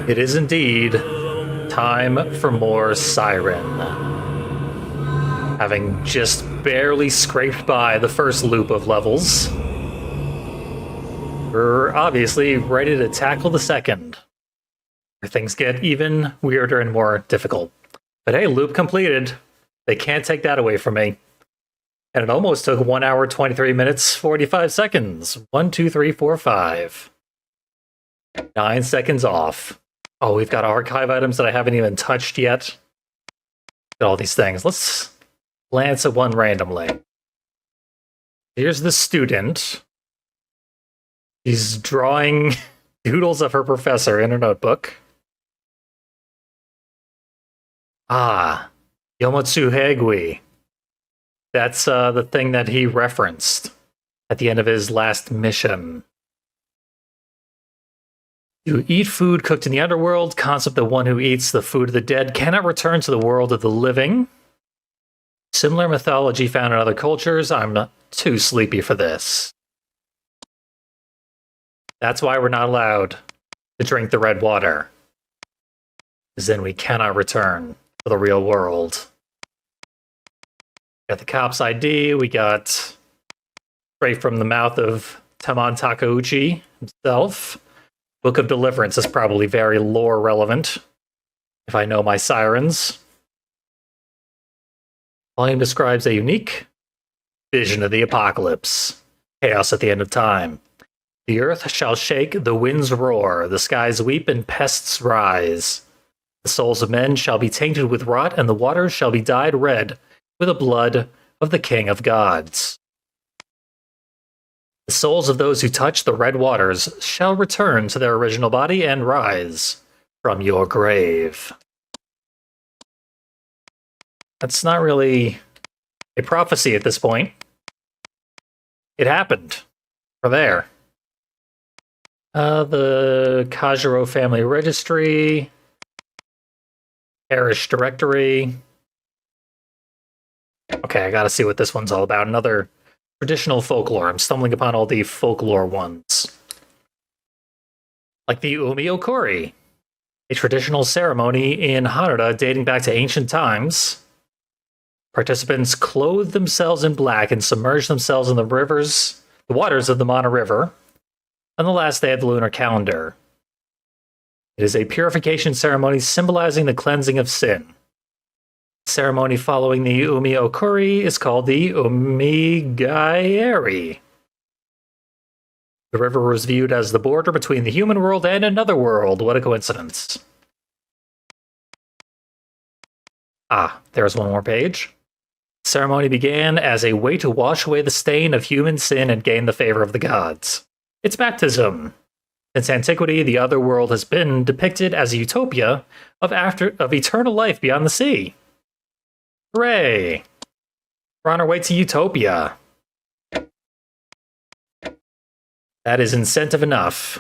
It is indeed time for more Siren. Having just barely scraped by the first loop of levels, we're obviously ready to tackle the second, where things get even weirder and more difficult. But hey, loop completed. They can't take that away from me. And it almost took 1 hour, 23 minutes, 45 seconds. 1, 2, 3, 4, 5. 9 seconds off. Oh, we've got archive items that I haven't even touched yet. Got all these things. Let's glance at one randomly. Here's the student. She's drawing doodles of her professor in her notebook. Ah, Yomotsuhegui. That's the thing that he referenced at the end of his last mission. To eat food cooked in the underworld, concept that one who eats the food of the dead cannot return to the world of the living. Similar mythology found in other cultures. I'm not too sleepy for this. That's why we're not allowed to drink the red water. Because then we cannot return to the real world. Got the cop's ID, we got straight from the mouth of Taman Takeuchi himself. Book of Deliverance is probably very lore relevant, if I know my sirens. Volume describes a unique vision of the apocalypse. Chaos at the end of time. The earth shall shake, the winds roar, the skies weep, and pests rise. The souls of men shall be tainted with rot, and the waters shall be dyed red with the blood of the King of Gods. The souls of those who touch the red waters shall return to their original body and rise from your grave. That's not really a prophecy at this point. It happened. We're there. The Kajiro Family Registry. Parish Directory. Okay, I gotta see what this one's all about. Another traditional folklore. I'm stumbling upon all the folklore ones. Like the Umi Okori, a traditional ceremony in Hanada dating back to ancient times. Participants clothe themselves in black and submerge themselves in the waters of the Mana River on the last day of the lunar calendar. It is a purification ceremony symbolizing the cleansing of sin. The ceremony following the Umi Okori is called the Umigaieri. The river was viewed as the border between the human world and another world. What a coincidence. Ah, there's one more page. The ceremony began as a way to wash away the stain of human sin and gain the favor of the gods. It's baptism. Since antiquity, the other world has been depicted as a utopia of eternal life beyond the sea. Hooray! We're on our way to utopia. That is incentive enough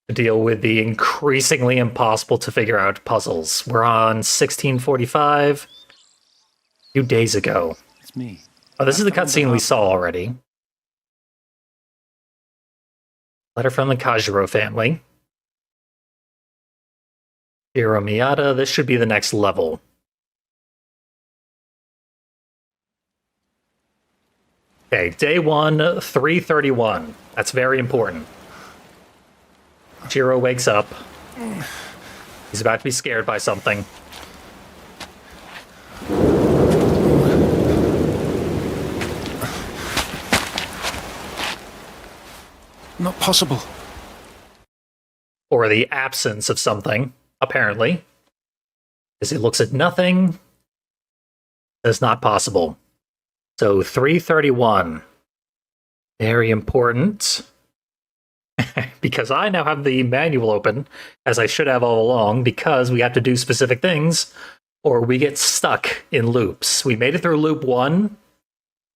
to deal with the increasingly impossible to figure out puzzles. We're on 1645. A few days ago. It's me. Oh, this is the cutscene we saw already. Letter from the Kajiro family. Hiro Miyata, this should be the next level. Okay, day 1, 3:31. That's very important. Jiro wakes up. He's about to be scared by something. Not possible. Or the absence of something, apparently. As he looks at nothing, that's not possible. So 3:31. Very important. Because I now have the manual open, as I should have all along, because we have to do specific things, or we get stuck in loops. We made it through loop 1,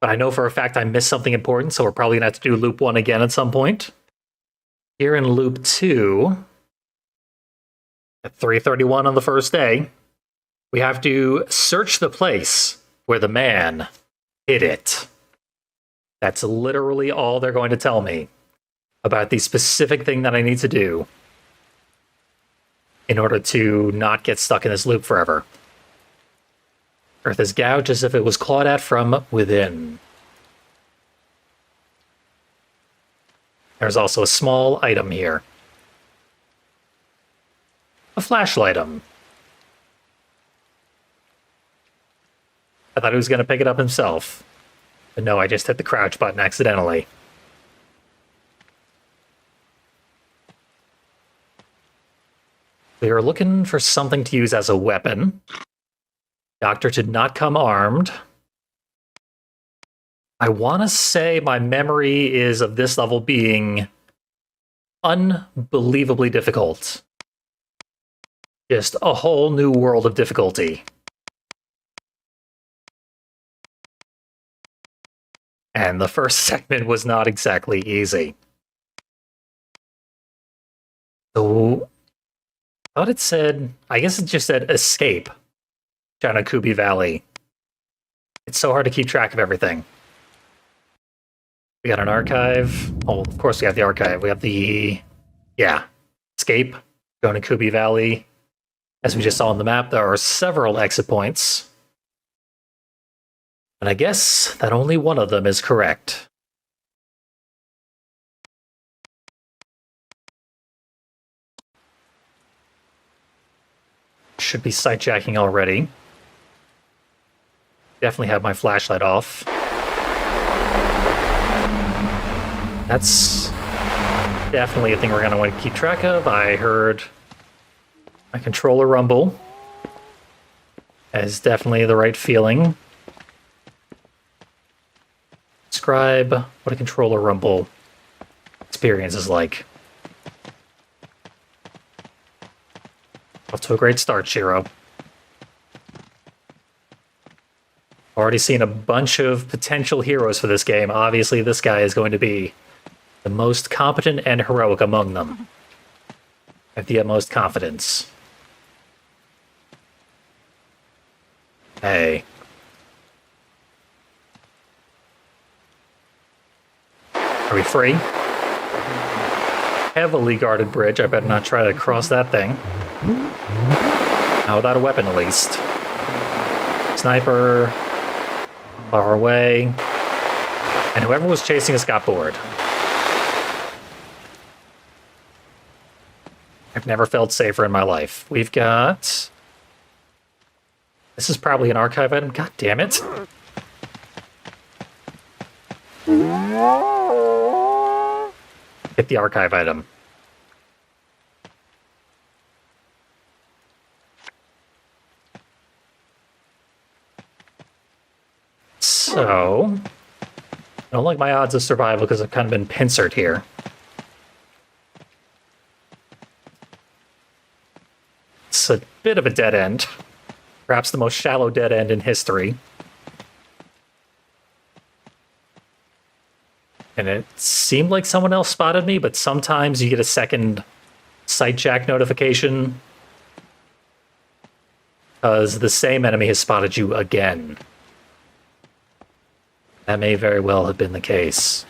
but I know for a fact I missed something important, so we're probably going to have to do loop 1 again at some point. Here in loop 2, at 3:31 on the first day, we have to search the place where the man hid it. That's literally all they're going to tell me about the specific thing that I need to do. in order to not get stuck in this loop forever. Earth is gouged as if it was clawed at from within. There's also a small item here. A flashlight item. I thought he was going to pick it up himself. But no, I just hit the crouch button accidentally. We are looking for something to use as a weapon. Doctor did not come armed. I want to say my memory is of this level being unbelievably difficult. Just a whole new world of difficulty. And the first segment was not exactly easy. So, I thought it said, I guess it just said escape down to Kuby Valley. It's so hard to keep track of everything. We got an archive. Oh, of course we have the archive. We have the, escape, going to Kuby Valley. As we just saw on the map, there are several exit points. And I guess that only one of them is correct. Should be sightjacking already. Definitely have my flashlight off. That's definitely a thing we're going to want to keep track of. I heard my controller rumble. That is definitely the right feeling. Describe what a controller rumble experience is like. Off to a great start, Shiro. Already seen a bunch of potential heroes for this game. Obviously, this guy is going to be the most competent and heroic among them. I have the utmost confidence. Hey. Are we free? Heavily guarded bridge. I better not try to cross that thing. Not without a weapon, at least. Sniper. Far away. And whoever was chasing us got bored. I've never felt safer in my life. We've got... This is probably an archive item. God damn it. Hit the archive item. So, I don't like my odds of survival because I've kind of been pincered here. It's a bit of a dead end. Perhaps the most shallow dead end in history. And it seemed like someone else spotted me, but sometimes you get a second sightjack notification because the same enemy has spotted you again. That may very well have been the case.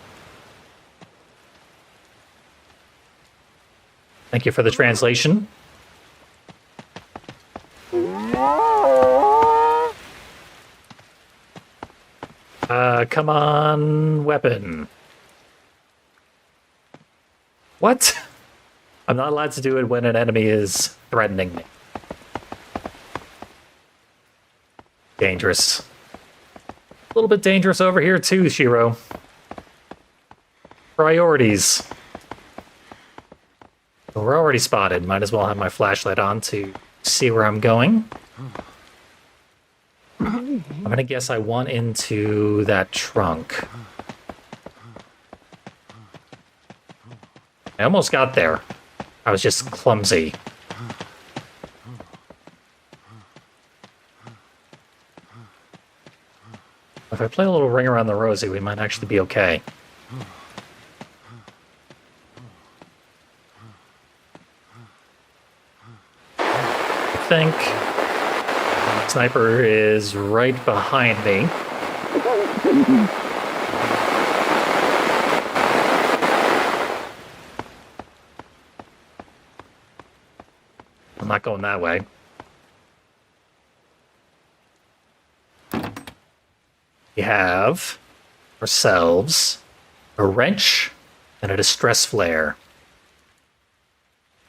Thank you for the translation. Come on, weapon. What? I'm not allowed to do it when an enemy is threatening me. Dangerous. A little bit dangerous over here too, Shiro. Priorities. Well, we're already spotted. Might as well have my flashlight on to see where I'm going. I'm gonna guess I want into that trunk. I almost got there. I was just clumsy. If I play a little ring around the rosy, we might actually be okay. I think sniper is right behind me. I'm not going that way. We have ourselves a wrench and a distress flare.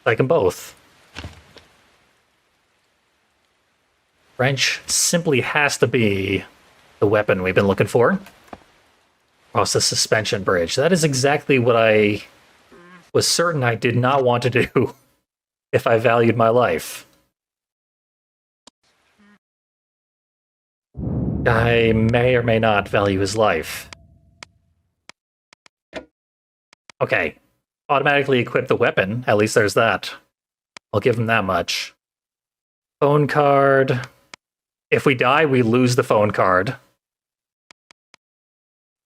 Like them both. Wrench simply has to be the weapon we've been looking for. Across the suspension bridge. That is exactly what I was certain I did not want to do if I valued my life. I may or may not value his life. Okay. Automatically equip the weapon. At least there's that. I'll give him that much. Phone card. If we die, we lose the phone card.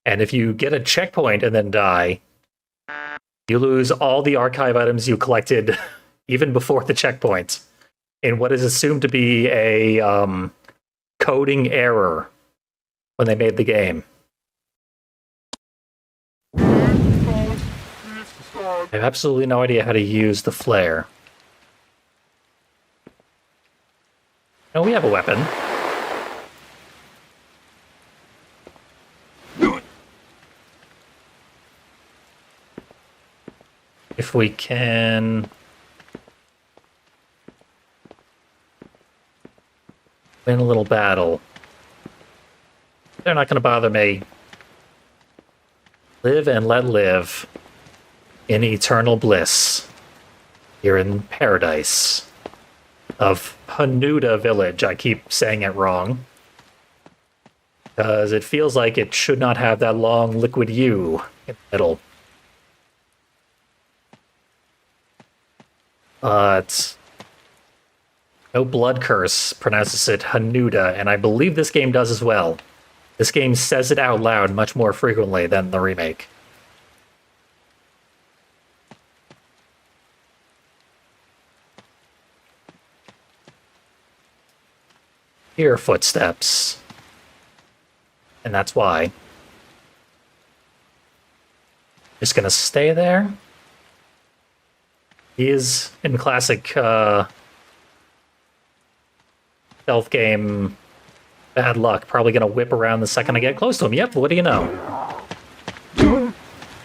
And if you get a checkpoint and then die, you lose all the archive items you collected even before the checkpoint in what is assumed to be a coding error when they made the game. I have absolutely no idea how to use the flare. No, we have a weapon. If we can win a little battle, they're not going to bother me. Live and let live in eternal bliss here in paradise of Hanuda Village. I keep saying it wrong because it feels like it should not have that long liquid U in the middle. But No Blood Curse pronounces it Hanuda, and I believe this game does as well. This game says it out loud much more frequently than the remake. Hear footsteps. And that's why. Just gonna stay there. He is in classic stealth game bad luck. Probably gonna whip around the second I get close to him. Yep, what do you know?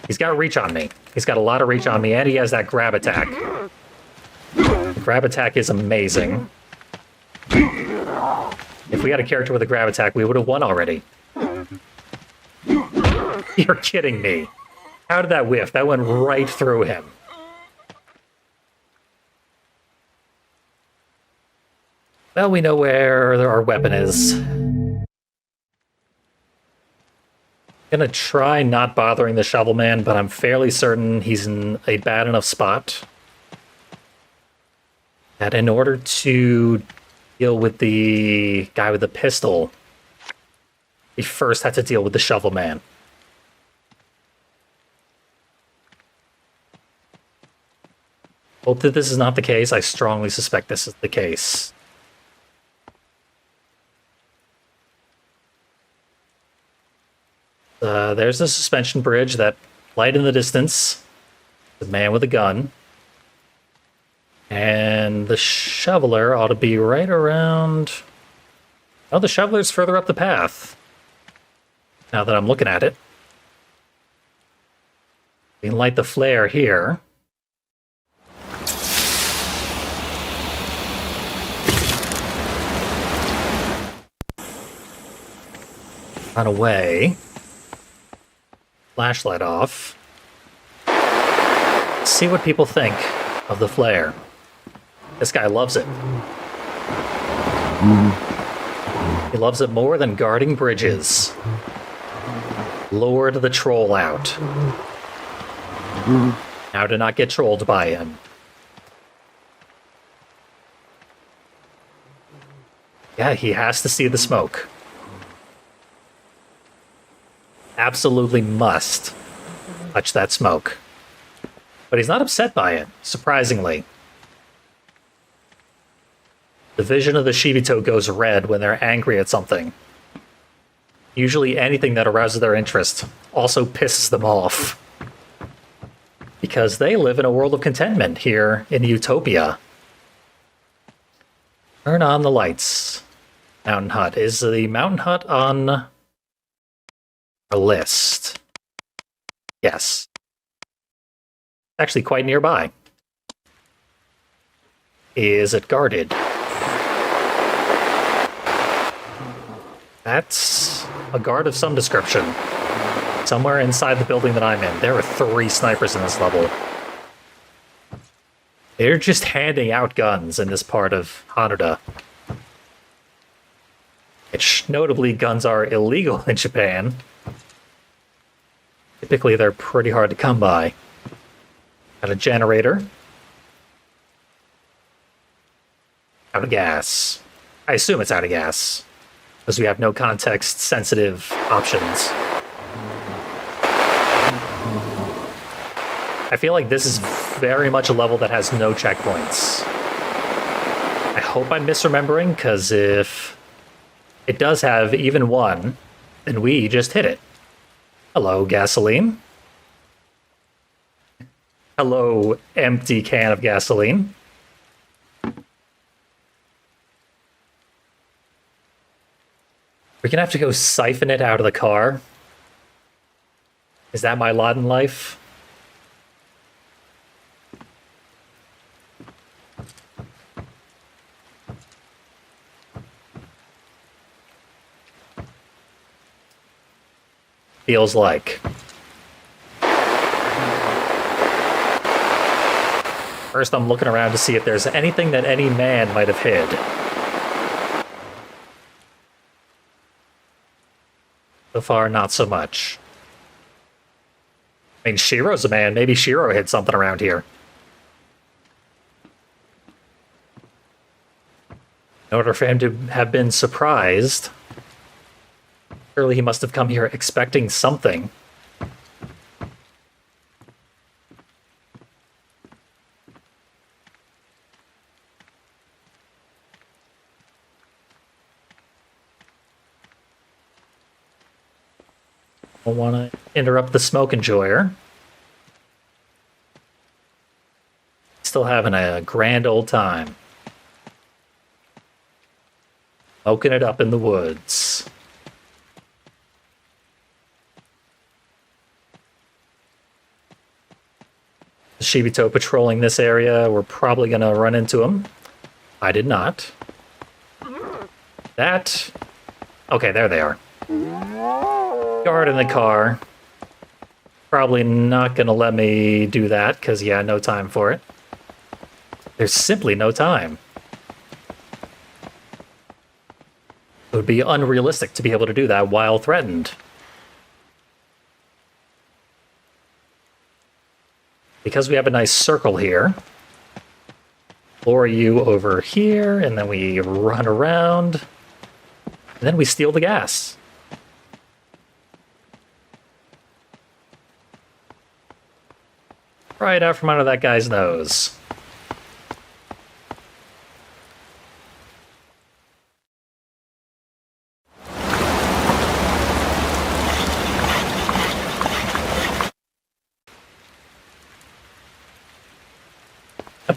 He's got reach on me. He's got a lot of reach on me, and he has that grab attack. The grab attack is amazing. If we had a character with a grab attack, we would have won already. You're kidding me. How did that whiff? That went right through him. Well, we know where our weapon is. Gonna try not bothering the shovel man, but I'm fairly certain he's in a bad enough spot that in order to deal with the guy with the pistol, we first had to deal with the shovel man. Hope that this is not the case. I strongly suspect this is the case. There's the suspension bridge, that light in the distance, the man with a gun, and the shoveler ought to be right around... Oh, the shoveler's further up the path, now that I'm looking at it. We can light the flare here. Run away. Flashlight off. See what people think of the flare. This guy loves it. He loves it more than guarding bridges. Lured the troll out. Now to not get trolled by him. Yeah, he has to see the smoke. Absolutely must touch that smoke. But he's not upset by it, surprisingly. The vision of the Shibito goes red when they're angry at something. Usually anything that arouses their interest also pisses them off. Because they live in a world of contentment here in Utopia. Turn on the lights. Mountain Hut. Is the Mountain Hut on our list? Yes. Actually quite nearby. Is it guarded? That's a guard of some description. Somewhere inside the building that I'm in. There are 3 snipers in this level. They're just handing out guns in this part of Haneda. Which, notably, guns are illegal in Japan. Typically, they're pretty hard to come by. Got a generator. Out of gas. I assume it's out of gas, because we have no context-sensitive options. I feel like this is very much a level that has no checkpoints. I hope I'm misremembering, because if it does have even one, then we just hit it. Hello, gasoline. Hello, empty can of gasoline. We're gonna have to go siphon it out of the car. Is that my lot in life? Feels like. First, I'm looking around to see if there's anything that any man might have hid. So far, not so much. I mean, Shiro's a man. Maybe Shiro hid something around here. In order for him to have been surprised, surely he must have come here expecting something. Don't want to interrupt the smoke enjoyer. Still having a grand old time. Smoking it up in the woods. Shibito patrolling this area. We're probably going to run into him. I did not. That... Okay, there they are. Guard in the car. Probably not going to let me do that, because, yeah, no time for it. There's simply no time. It would be unrealistic to be able to do that while threatened. Because we have a nice circle here, lure you over here, and then we run around, and then we steal the gas. Right out from under that guy's nose.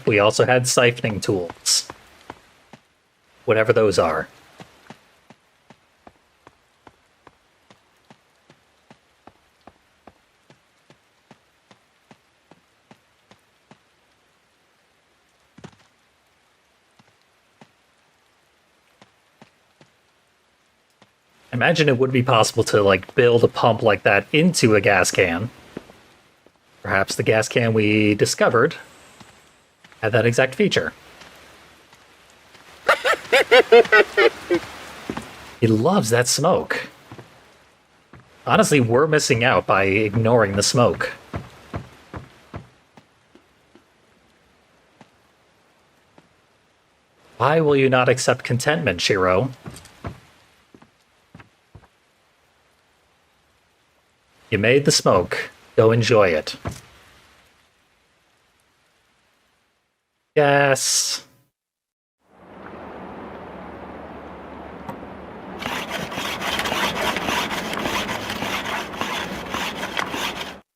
We also had siphoning tools. Whatever those are. I imagine it would be possible to, like, build a pump like that into a gas can. Perhaps the gas can we discovered had that exact feature. He loves that smoke. Honestly, we're missing out by ignoring the smoke. Why will you not accept contentment, Shiro? You made the smoke. Go enjoy it. Yes.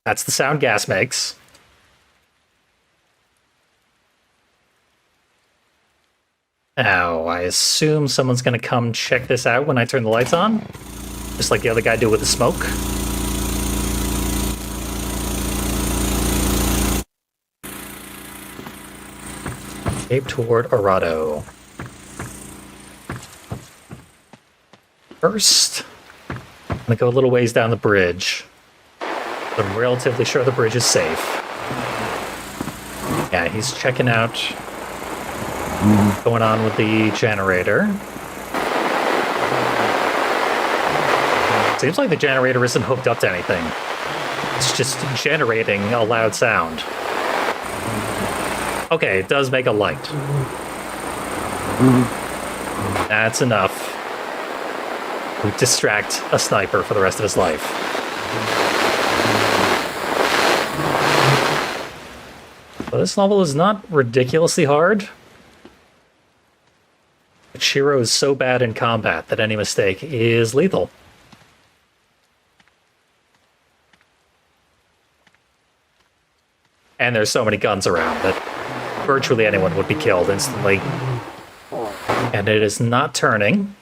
That's the sound gas makes. Now, I assume someone's gonna come check this out when I turn the lights on. Just like the other guy did with the smoke. Escape toward Arado. First, I'm gonna go a little ways down the bridge. I'm relatively sure the bridge is safe. Yeah, he's checking out what's going on with the generator. Seems like the generator isn't hooked up to anything. It's just generating a loud sound. Okay, it does make a light. That's enough to distract a sniper for the rest of his life. But this level is not ridiculously hard. But Shiro is so bad in combat that any mistake is lethal. And there's so many guns around that virtually anyone would be killed instantly. And it is not turning.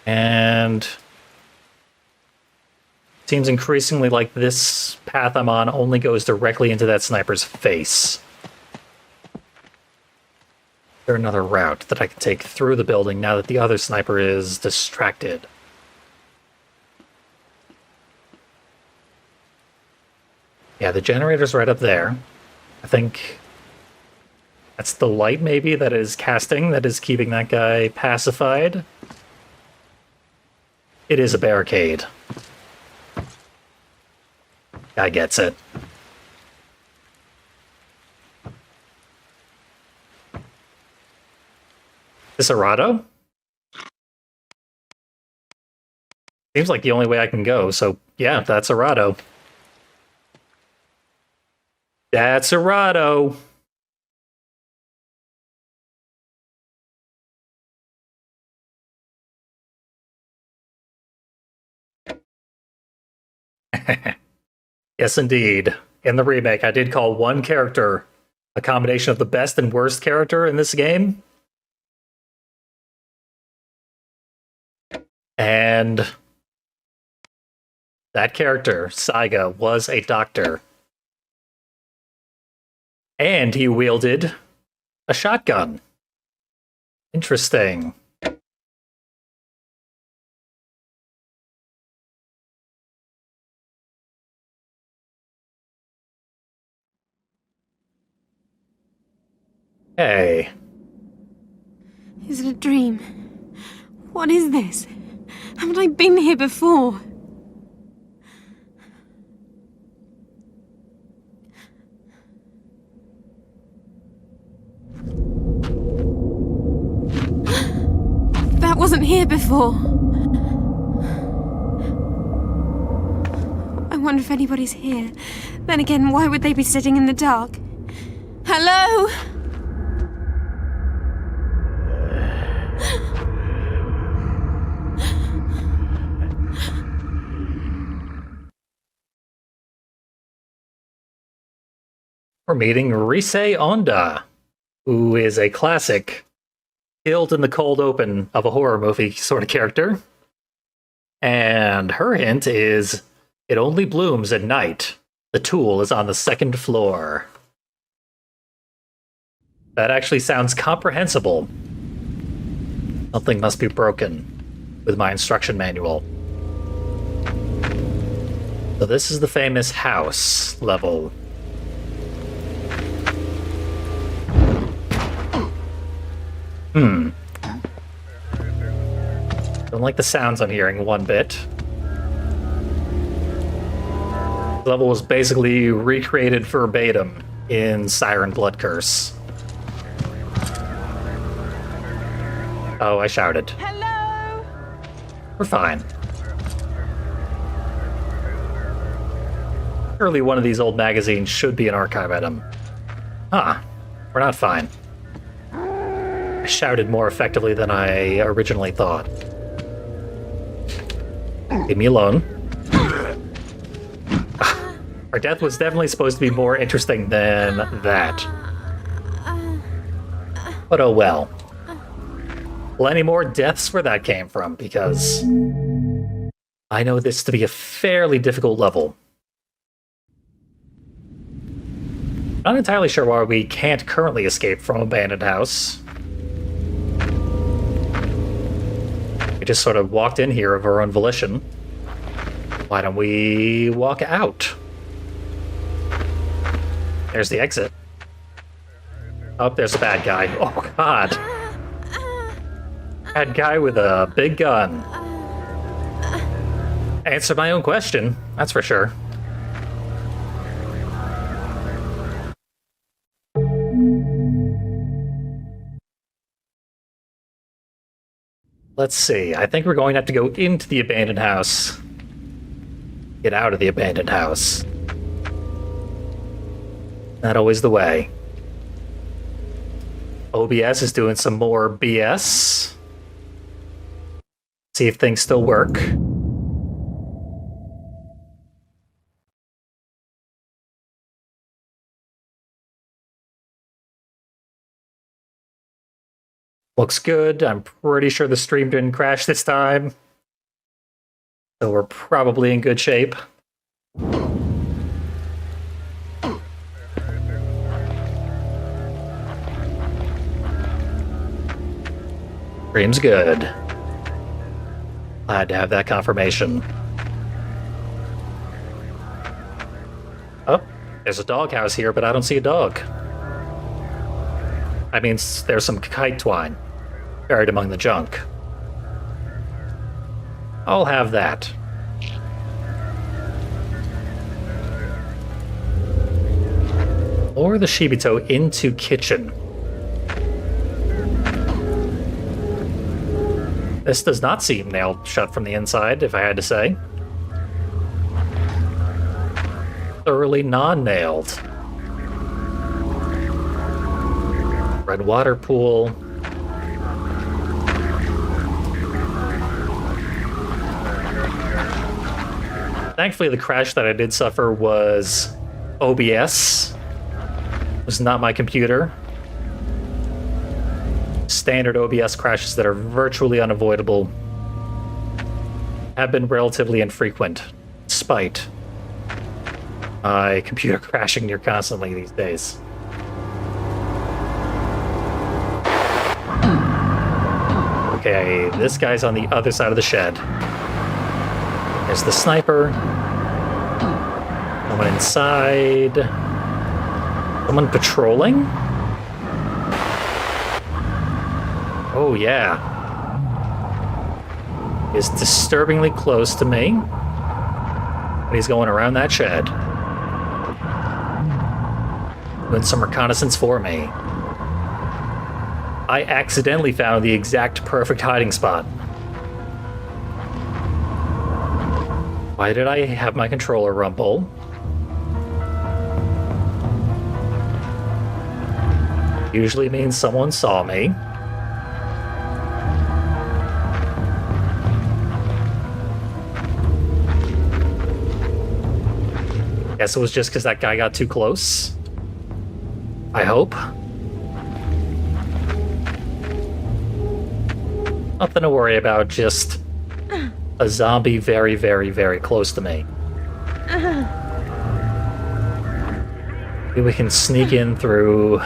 And it seems increasingly like this path I'm on only goes directly into that sniper's face. Is there another route that I can take through the building now that the other sniper is distracted? Yeah, the generator's right up there. I think that's the light, maybe, that is casting, that is keeping that guy pacified. It is a barricade. Guy gets it. Is this Arado? Seems like the only way I can go, so yeah, that's Arado. That's Arado. Yes, indeed. In the remake, I did call one character a combination of the best and worst character in this game. And that character, Saiga, was a doctor. And he wielded a shotgun. Interesting. Hey. Is it a dream? What is this? Haven't I been here before? That wasn't here before. I wonder if anybody's here. Then again, why would they be sitting in the dark? Hello? We're meeting Rise Onda, who is a classic killed in the cold open of a horror movie sort of character. And her hint is, it only blooms at night. The tool is on the second floor. That actually sounds comprehensible. Something must be broken with my instruction manual. So this is the famous house level. Don't like the sounds I'm hearing one bit. The level was basically recreated verbatim in Siren Blood Curse. Oh, I shouted. Hello? We're fine. Surely one of these old magazines should be an archive item. Huh. We're not fine. I shouted more effectively than I originally thought. Leave me alone. Our death was definitely supposed to be more interesting than that. But oh well. plenty more deaths where that came from, because I know this to be a fairly difficult level. Not entirely sure why we can't currently escape from Abandoned House. We just sort of walked in here of our own volition. Why don't we walk out? There's the exit. Oh, there's a bad guy. Oh, God. Bad guy with a big gun. Answer my own question, that's for sure. Let's see, I think we're going to have to go into the abandoned house. Get out of the abandoned house. Not always the way. OBS is doing some more BS. See if things still work. Looks good. I'm pretty sure the stream didn't crash this time. So we're probably in good shape. Stream's good. Glad to have that confirmation. Oh, there's a doghouse here, but I don't see a dog. I mean, there's some kite twine buried among the junk. I'll have that. Or the Shibito into kitchen. This does not seem nailed shut from the inside, if I had to say. Thoroughly non-nailed. Red water pool. Thankfully, the crash that I did suffer was OBS. It was not my computer. Standard OBS crashes that are virtually unavoidable have been relatively infrequent, despite my computer crashing near constantly these days. Okay, this guy's on the other side of the shed. There's the sniper. Someone inside. Someone patrolling? Oh, yeah. He's disturbingly close to me. And he's going around that shed. Doing some reconnaissance for me. I accidentally found the exact perfect hiding spot. Why did I have my controller rumble? Usually means someone saw me. Guess it was just because that guy got too close. I hope. Nothing to worry about, just a zombie very, very, very close to me. Maybe we can sneak in through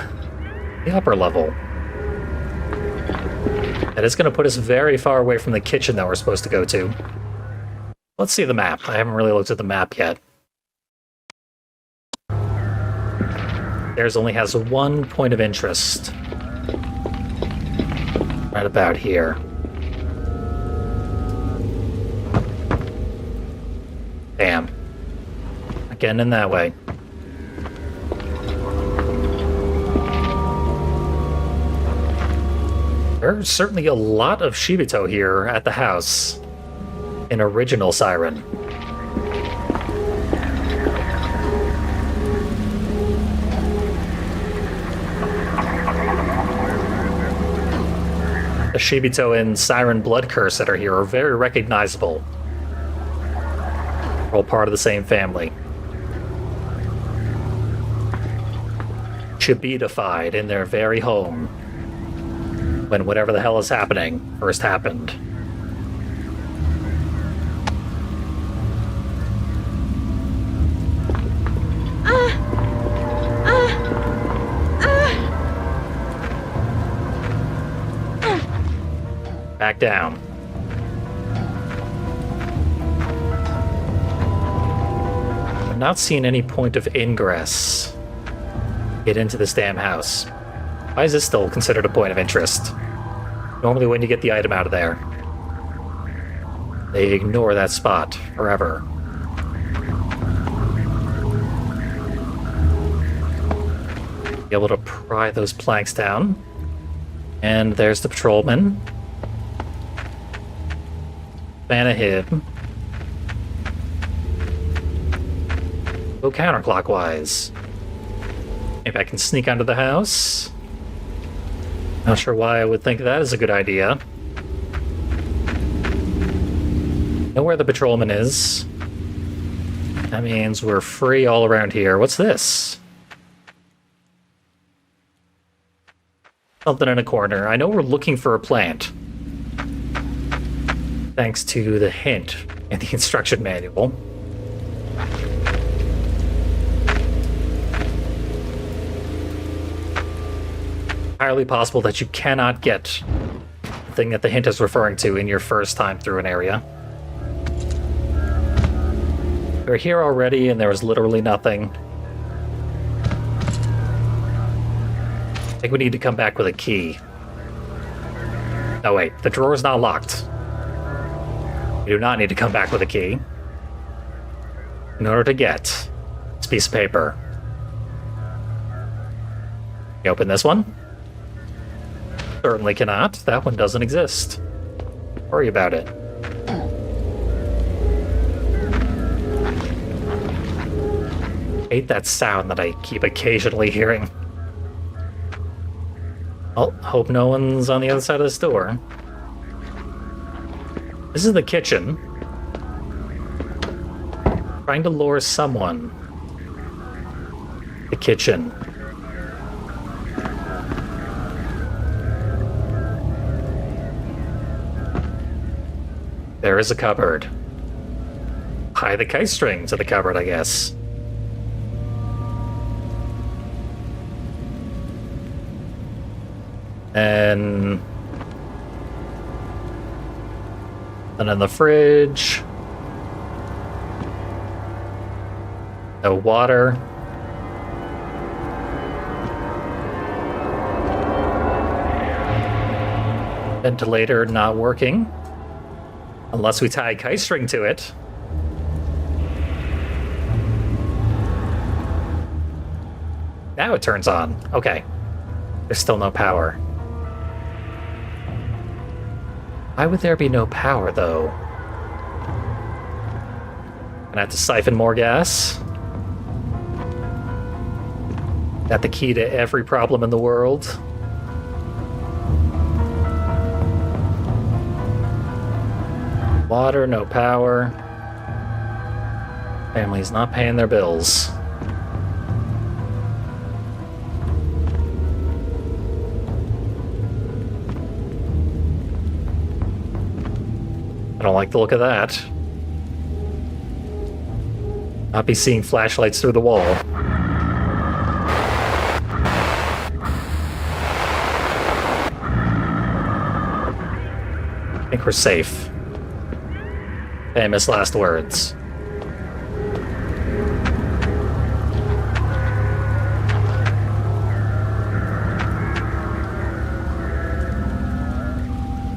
the upper level. And it's going to put us very far away from the kitchen that we're supposed to go to. Let's see the map. I haven't really looked at the map yet. Theirs only has one point of interest. Right about here. Damn. Again in that way. There's certainly a lot of Shibito here at the house. In original Siren. The Shibito and Siren Blood Curse that are here are very recognizable. All part of the same family. Shibitified in their very home. when whatever the hell is happening first happened. Back down. I'm not seeing any point of ingress. Get into this damn house. Why is this still considered a point of interest? Normally when you get the item out of there, they ignore that spot forever. Be able to pry those planks down. And there's the patrolman. Vanna hid. Go counterclockwise. Maybe I can sneak onto the house. Not sure why I would think that is a good idea. Know where the patrolman is. That means we're free all around here. What's this? Something in a corner. I know we're looking for a plant. Thanks to the hint in the instruction manual. Entirely possible that you cannot get the thing that the hint is referring to in your first time through an area. We're here already and there was literally nothing. I think we need to come back with a key. Oh wait, the drawer is not locked. We do not need to come back with a key in order to get this piece of paper. Can you open this one? Certainly cannot. That one doesn't exist. Worry about it. Hate that sound that I keep occasionally hearing. Well, hope no one's on the other side of this door. This is the kitchen. Trying to lure someone. The kitchen. There is a cupboard. Tie the kite string to the cupboard, I guess. And in the fridge. No water. Ventilator not working. Unless we tie a kite string to it. Now it turns on. Okay. There's still no power. Why would there be no power, though? Gonna have to siphon more gas. Got the key to every problem in the world. Water, no power. Family's not paying their bills. I don't like the look of that. Not be seeing flashlights through the wall. I think we're safe. Famous last words.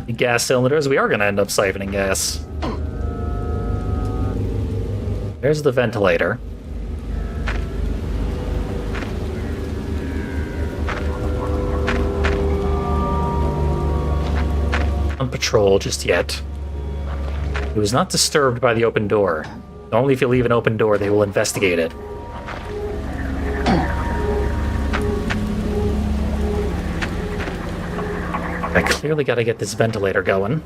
The gas cylinders, we are going to end up siphoning gas. There's the ventilator. On patrol just yet. It was not disturbed by the open door. Normally if you leave an open door, they will investigate it. I clearly gotta get this ventilator going.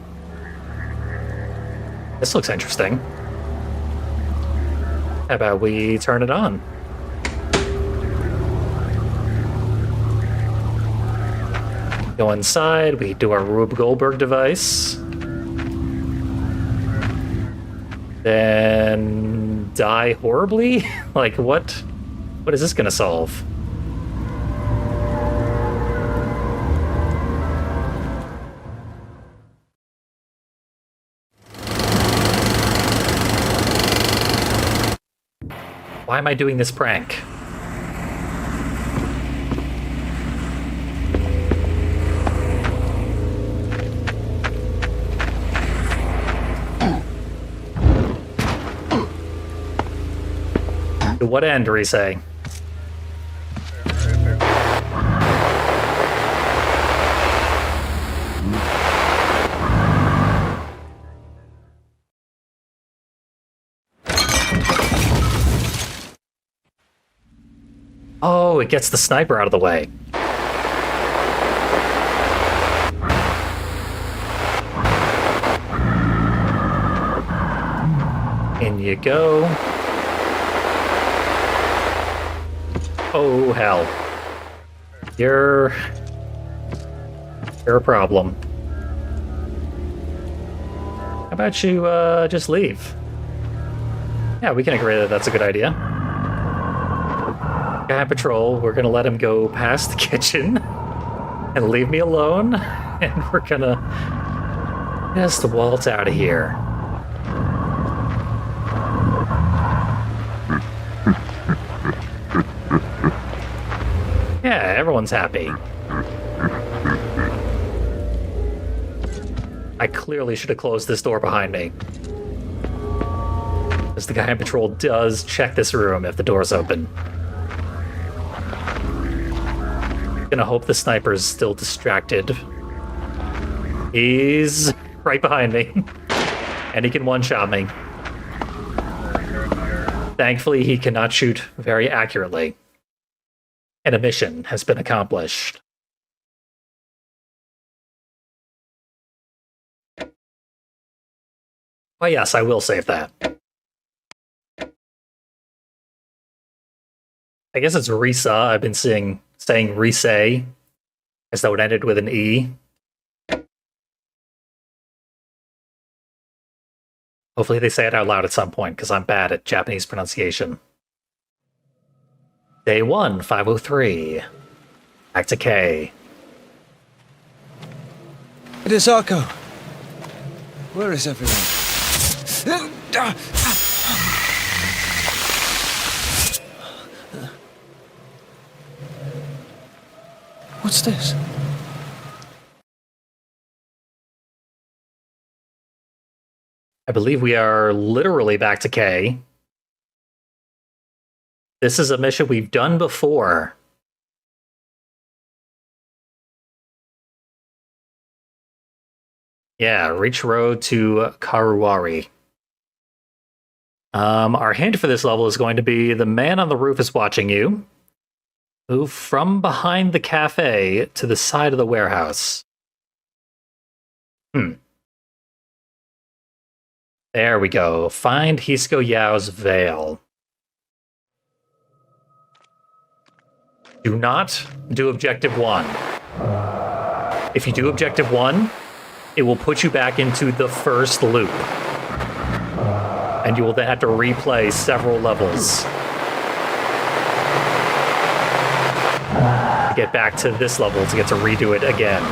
This looks interesting. How about we turn it on? Go inside, we do our Rube Goldberg device. Then die horribly? Like, what is this gonna solve? Why am I doing this prank? To what end, Rise? Oh, it gets the sniper out of the way. In you go. Oh, hell. You're a problem. How about you, just leave? Yeah, we can agree that that's a good idea. Guy on patrol, we're gonna let him go past the kitchen and leave me alone, and we're gonna just waltz out of here. Yeah, everyone's happy. I clearly should have closed this door behind me. Because the guy on patrol does check this room if the door's open. Gonna hope the sniper's still distracted. He's right behind me. And he can one-shot me. Thankfully, he cannot shoot very accurately. And a mission has been accomplished. Well, yes, I will save that. I guess it's Risa. I've been saying Rise, as though it ended with an E. Hopefully they say it out loud at some point, because I'm bad at Japanese pronunciation. Day 1, 503. Back to K. It is Hisako. Where is everyone? What's this? I believe we are literally back to K. This is a mission we've done before. Yeah, reach road to Karawari. Our hint for this level is going to be the man on the roof is watching you. Move from behind the cafe to the side of the warehouse. There we go. Find Hisako Yao's veil. Do not do objective 1. If you do objective 1, it will put you back into the first loop. And you will then have to replay several levels to get back to this level to get to redo it again.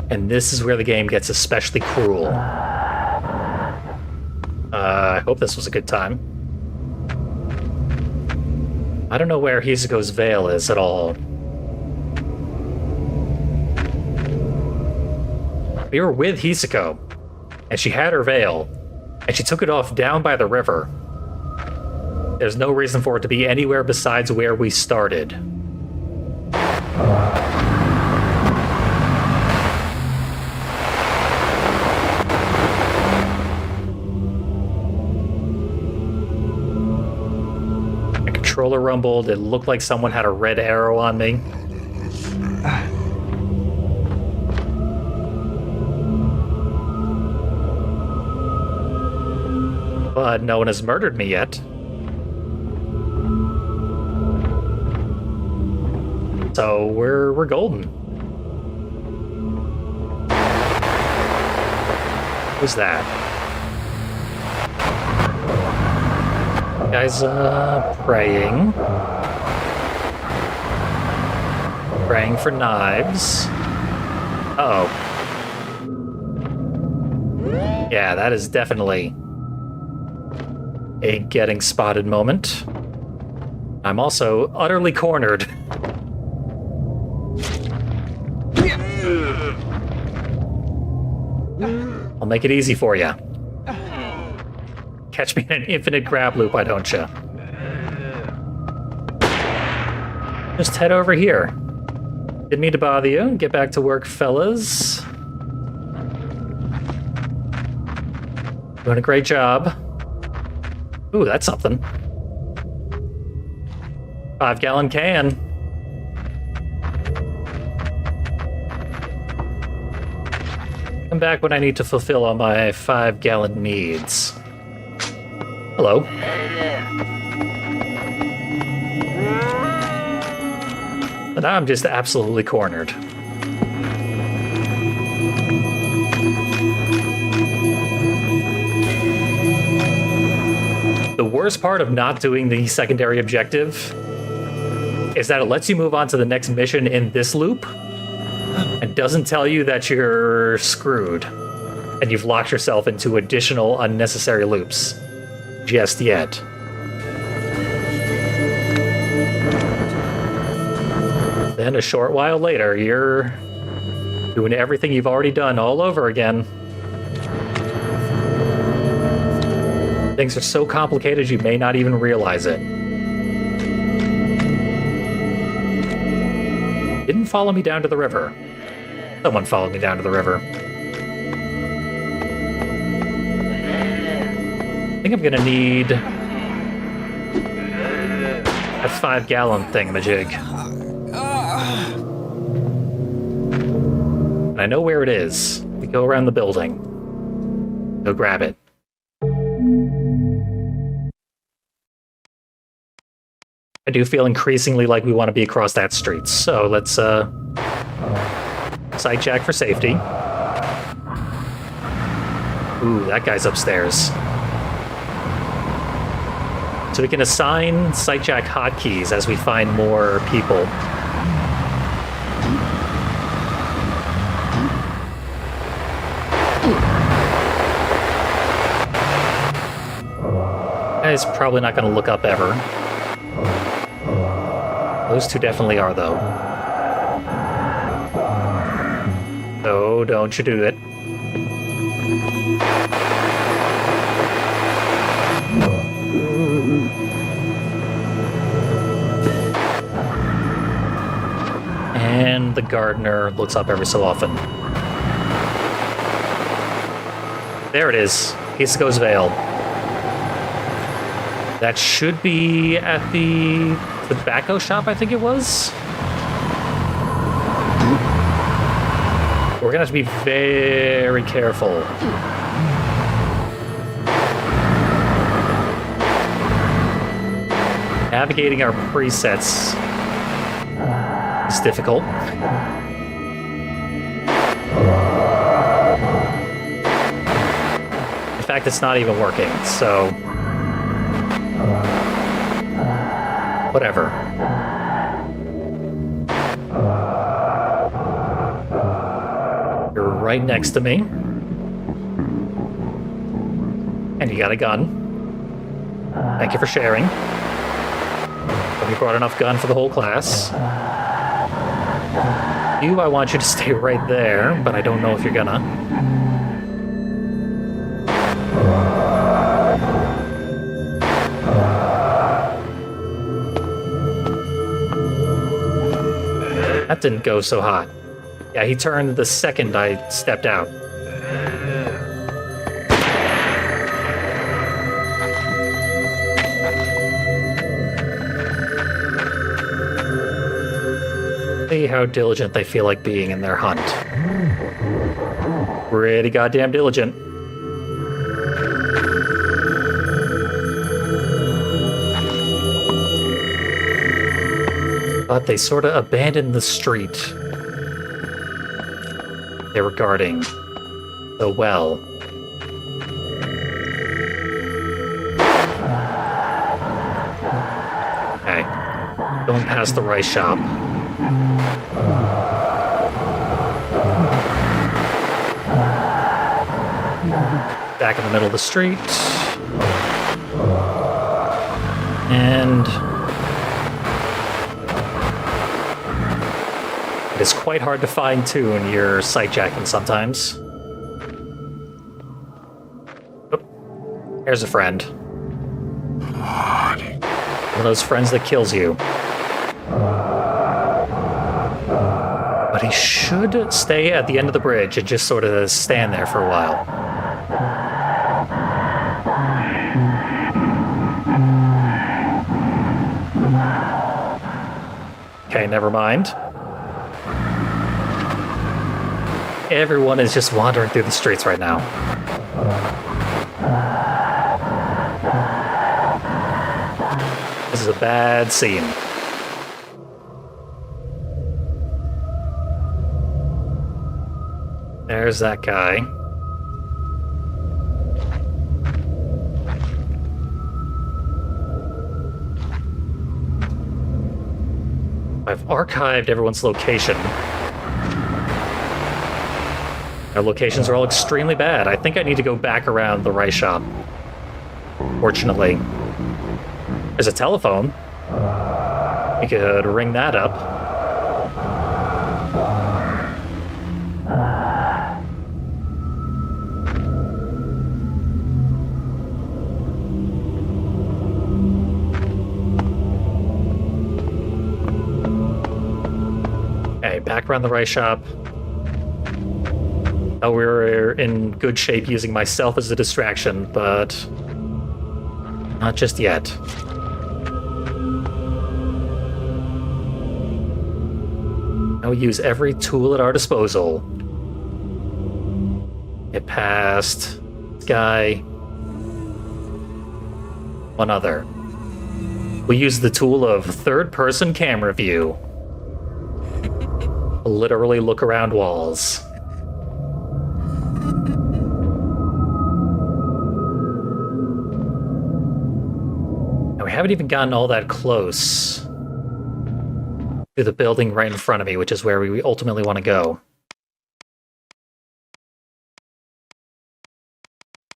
And this is where the game gets especially cruel. I hope this was a good time. I don't know where Hisako's veil is at all. We were with Hisako, and she had her veil, and she took it off down by the river. There's no reason for it to be anywhere besides where we started. My controller rumbled. It looked like someone had a red arrow on me. But no one has murdered me yet. So we're golden. Who's that? Guy's praying. Praying for knives. Uh-oh. Yeah, that is definitely a getting spotted moment. I'm also utterly cornered. I'll make it easy for you. Catch me in an infinite grab loop, why don't you? Just head over here. Didn't mean to bother you. Get back to work, fellas. Doing a great job. Ooh, that's something. 5-gallon can. Come back when I need to fulfill all my 5-gallon needs. Hello. But now I'm just absolutely cornered. The worst part of not doing the secondary objective is that it lets you move on to the next mission in this loop and doesn't tell you that you're screwed and you've locked yourself into additional unnecessary loops just yet. Then a short while later, you're doing everything you've already done all over again. Things are so complicated you may not even realize it. Didn't follow me down to the river. Someone followed me down to the river. I think I'm gonna need a 5-gallon thingamajig. And I know where it is. We go around the building. Go grab it. I do feel increasingly like we want to be across that street, so let's sight jack for safety. Ooh, that guy's upstairs. So we can assign sight jack hotkeys as we find more people. Guy's probably not going to look up ever. Those two definitely are, though. No, don't you do it. And the gardener looks up every so often. There it is. Hisako's Veil. That should be at the tobacco shop, I think it was. We're gonna have to be very careful. Navigating our presets is difficult. In fact, it's not even working, so whatever. You're right next to me. And you got a gun. Thank you for sharing. Have you brought enough gun for the whole class? You, I want you to stay right there, but I don't know if you're gonna. That didn't go so hot. Yeah, he turned the second I stepped out. See how diligent they feel like being in their hunt. Pretty goddamn diligent. But they sort of abandoned the street they were guarding so well. Okay. Going past the rice shop. Back in the middle of the street. And it is quite hard to fine-tune your sight jacking sometimes. Oh, here's a friend. One of those friends that kills you. But he should stay at the end of the bridge and just sort of stand there for a while. Okay, never mind. Everyone is just wandering through the streets right now. This is a bad scene. There's that guy. I've archived everyone's location. Their locations are all extremely bad. I think I need to go back around the rice shop. Fortunately. There's a telephone. We could ring that up. Okay, back around the rice shop. Oh, we were in good shape using myself as a distraction, but not just yet. Now we use every tool at our disposal. Get past this guy. One other. We use the tool of third-person camera view. Literally look around walls. And we haven't even gotten all that close to the building right in front of me, which is where we ultimately want to go.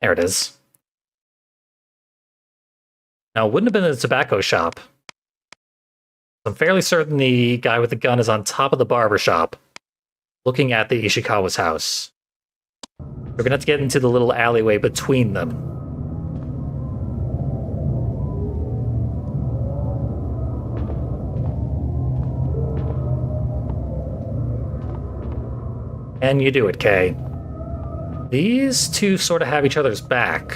There it is. Now, it wouldn't have been the tobacco shop. I'm fairly certain the guy with the gun is on top of the barber shop, looking at the Ishikawa's house. We're gonna have to get into the little alleyway between them. And you do it, Kay. These two sort of have each other's back.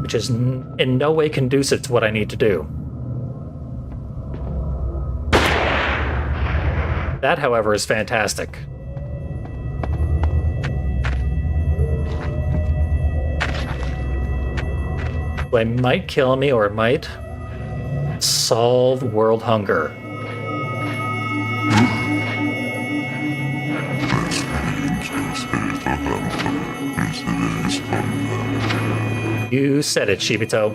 Which is in no way conducive to what I need to do. That, however, is fantastic. So it might kill me, or it might solve world hunger. You said it, Shibito.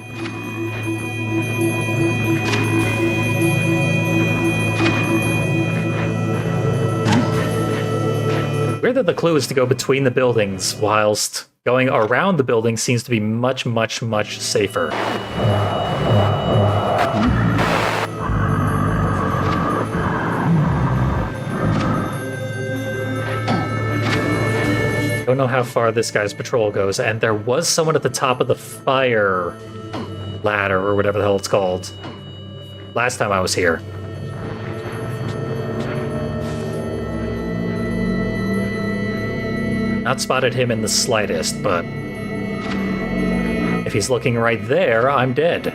Weird that the clue is to go between the buildings, whilst going around the building seems to be much, much, much safer. Don't know how far this guy's patrol goes, and there was someone at the top of the fire ladder, or whatever the hell it's called, last time I was here. Not spotted him in the slightest, but if he's looking right there, I'm dead.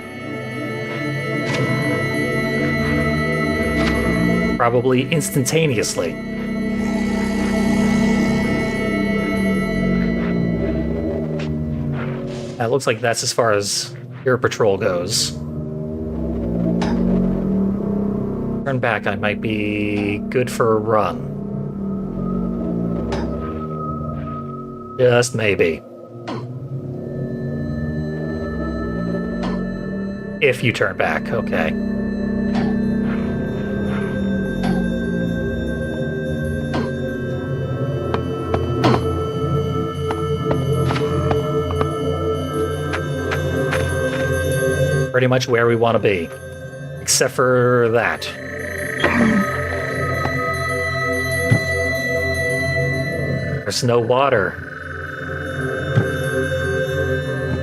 Probably instantaneously. It looks like that's as far as your patrol goes. Turn back, I might be good for a run. Just maybe. If you turn back, okay. Pretty much where we want to be. Except for that. There's no water.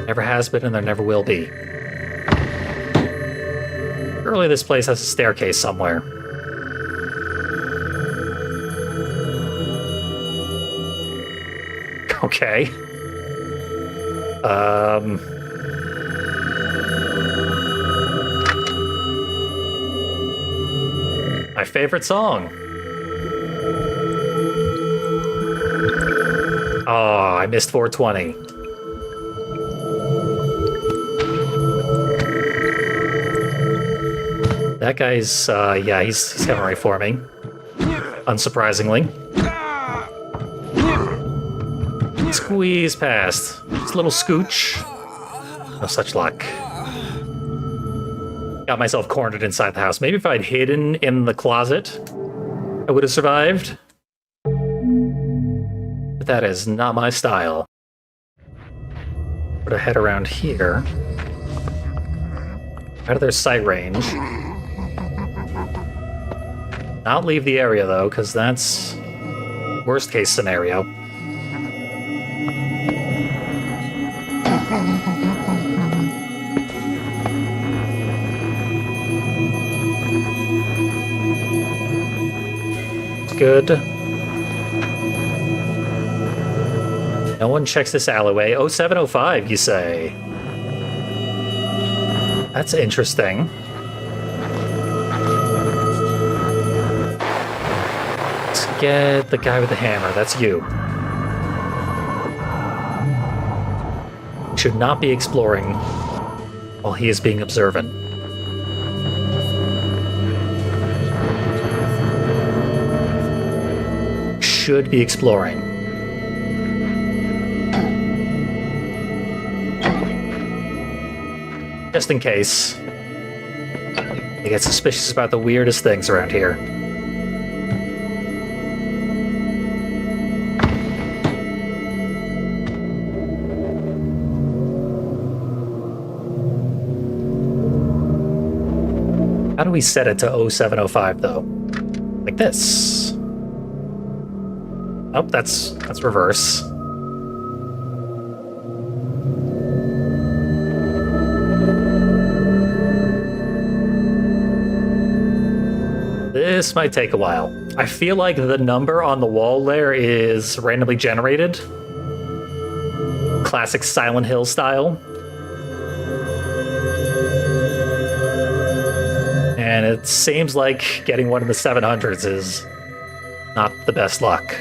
Never has been and there never will be. Surely this place has a staircase somewhere. Okay. My favorite song. Oh, I missed 420. That guy's, yeah, he's coming right for me. Unsurprisingly. Squeeze past. Just a little scooch. No such luck. Got myself cornered inside the house. Maybe if I'd hidden in the closet, I would have survived. But that is not my style. Put a head around here. Out of their sight range. Not leave the area though, because that's worst case scenario. Good. No one checks this alleyway. 0705, you say? That's interesting. Let's get the guy with the hammer. That's you. Should not be exploring while he is being observant. Should be exploring. Just in case. They get suspicious about the weirdest things around here. How do we set it to 0705 though? Like this. Oh, that's reverse. This might take a while. I feel like the number on the wall there is randomly generated. Classic Silent Hill style. And it seems like getting one in the 700s is not the best luck.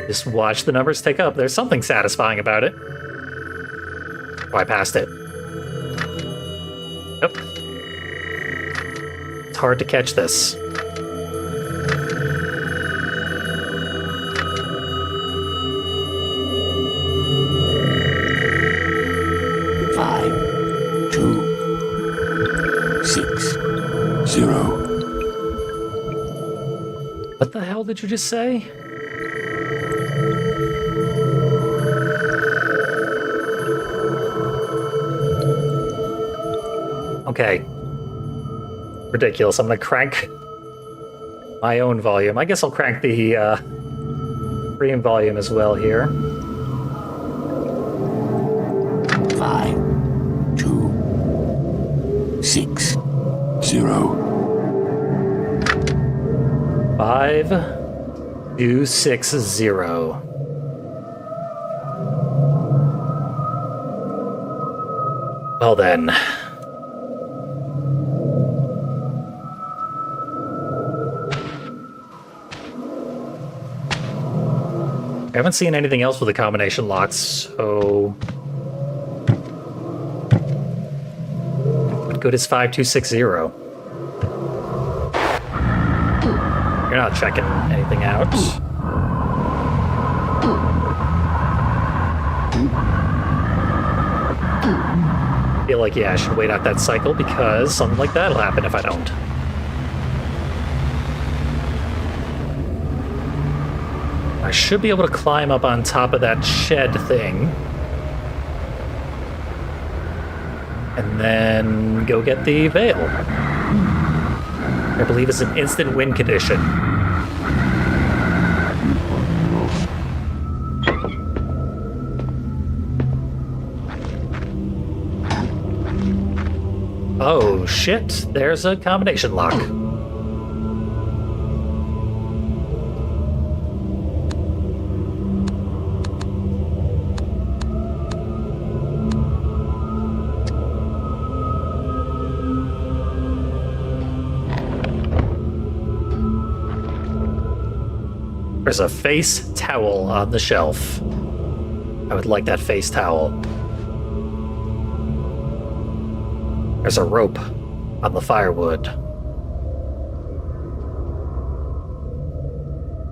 Just watch the numbers tick up. There's something satisfying about it. Oh, I passed it. Yep. It's hard to catch this. What the hell did you just say? Okay. Ridiculous. I'm gonna crank my own volume. I guess I'll crank the stream volume as well here. 5, 2, 6, 0. 5260. Well then. I haven't seen anything else with the combination locks, so... What good is 5260? You're not checking anything out. I feel like, yeah, I should wait out that cycle because something like that'll happen if I don't. I should be able to climb up on top of that shed thing. And then go get the veil. I believe it's an instant win condition. Oh shit, there's a combination lock. There's a face towel on the shelf. I would like that face towel. There's a rope on the firewood.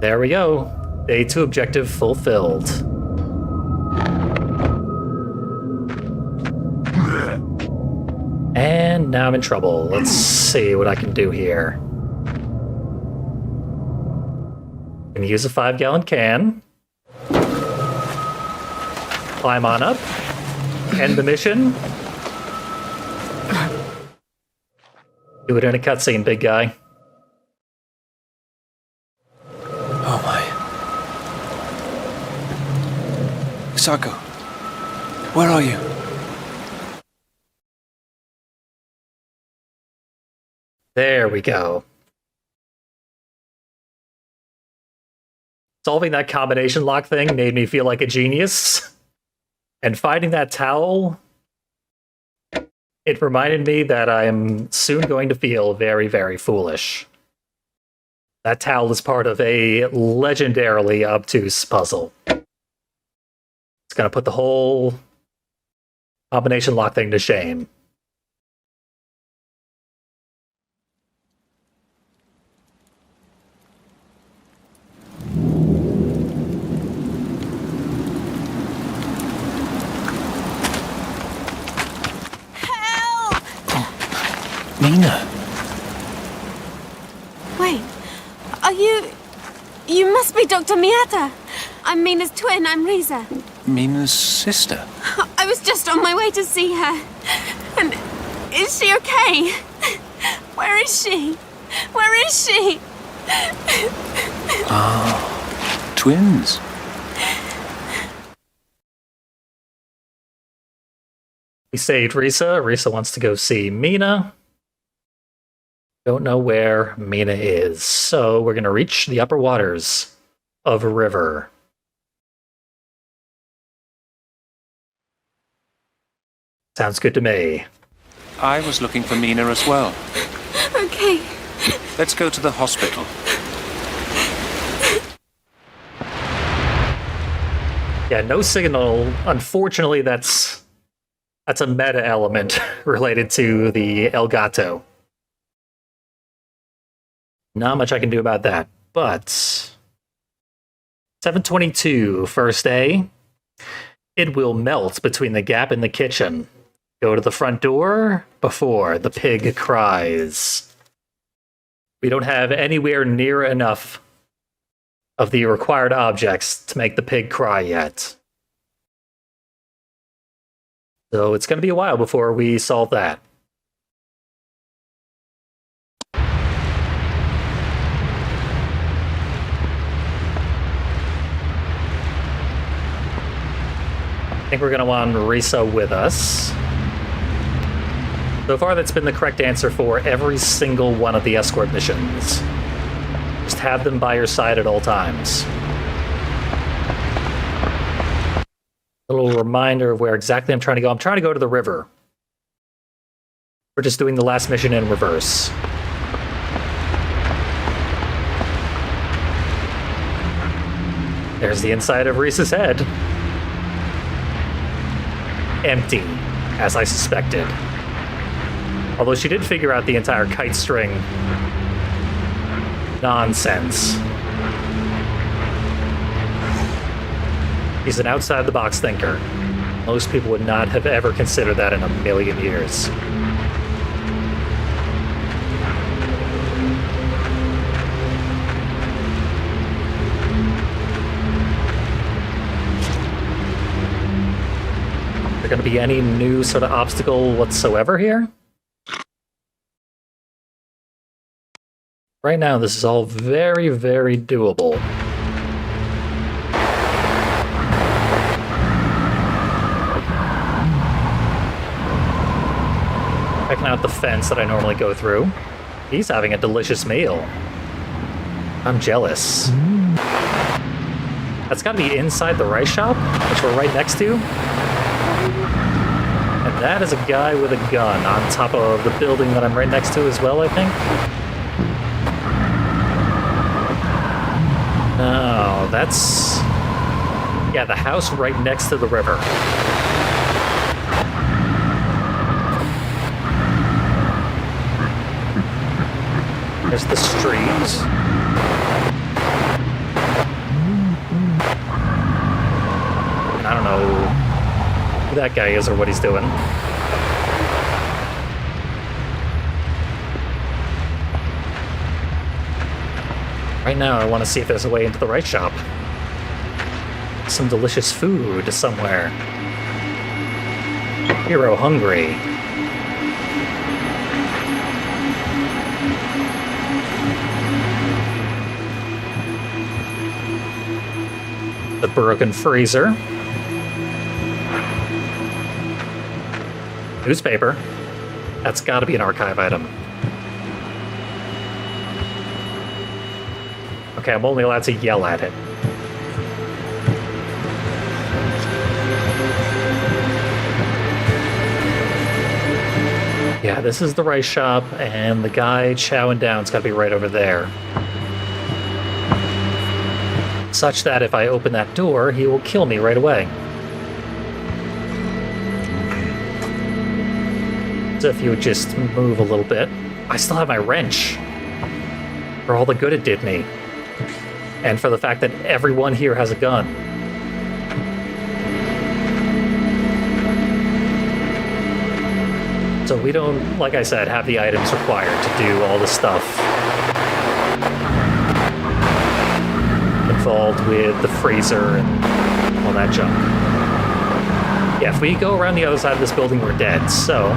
There we go. Day 2 objective fulfilled. And now I'm in trouble. Let's see what I can do here. Can use a 5-gallon can. Climb on up. End the mission. Do it in a cutscene, big guy. Oh my. Hisako, where are you? There we go. Solving that combination lock thing made me feel like a genius. And finding that towel, it reminded me that I am soon going to feel very, very foolish. That towel is part of a legendarily obtuse puzzle. It's gonna put the whole combination lock thing to shame. Mina. Wait, are you... You must be Dr. Miyata. I'm Mina's twin, I'm Riza. Mina's sister. I was just on my way to see her. And is she okay? Where is she? Where is she? Twins. We saved Risa. Risa wants to go see Mina. Don't know where Mina is, so we're going to reach the upper waters of a river. Sounds good to me. I was looking for Mina as well. Okay. Let's go to the hospital. Yeah, no signal. Unfortunately, that's a meta element related to the El Gato. Not much I can do about that, but 722, first day. It will melt between the gap in the kitchen. Go to the front door before the pig cries. We don't have anywhere near enough of the required objects to make the pig cry yet. So it's going to be a while before we solve that. I think we're going to want Risa with us. So far, that's been the correct answer for every single one of the escort missions. Just have them by your side at all times. A little reminder of where exactly I'm trying to go. I'm trying to go to the river. We're just doing the last mission in reverse. There's the inside of Reese's head. Empty, as I suspected. Although she did figure out the entire kite string nonsense. He's an outside-the-box thinker. Most people would not have ever considered that in a million years. Is there going to be any new sort of obstacle whatsoever here? Right now, this is all very, very doable. Checking out the fence that I normally go through. He's having a delicious meal. I'm jealous. That's got to be inside the rice shop, which we're right next to. And that is a guy with a gun on top of the building that I'm right next to as well, I think. No, that's... yeah, the house right next to the river. There's the street. And I don't know who that guy is or what he's doing. Right now, I want to see if there's a way into the right shop. Some delicious food somewhere. Hero hungry. The broken freezer. Newspaper. That's got to be an archive item. Okay, I'm only allowed to yell at it. Yeah, this is the rice shop, and the guy chowing down's got to be right over there. Such that if I open that door, he will kill me right away. So if you would just move a little bit. I still have my wrench. For all the good it did me. And for the fact that everyone here has a gun. So we don't, like I said, have the items required to do all the stuff involved with the freezer and all that junk. Yeah, if we go around the other side of this building, we're dead, so...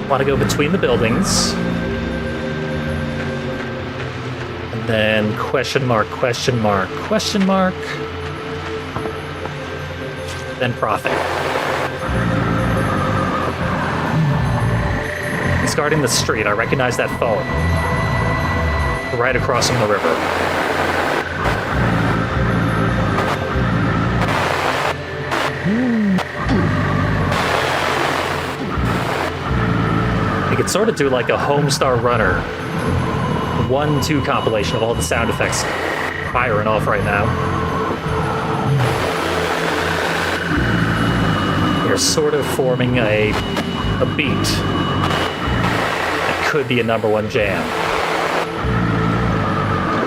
want to go between the buildings. And then question mark, question mark, question mark. Then profit. He's guarding the street. I recognize that phone. Right across from the river. You could sort of do like a Homestar Runner 1-2 compilation of all the sound effects firing off right now. You're sort of forming a beat that could be a #1 jam.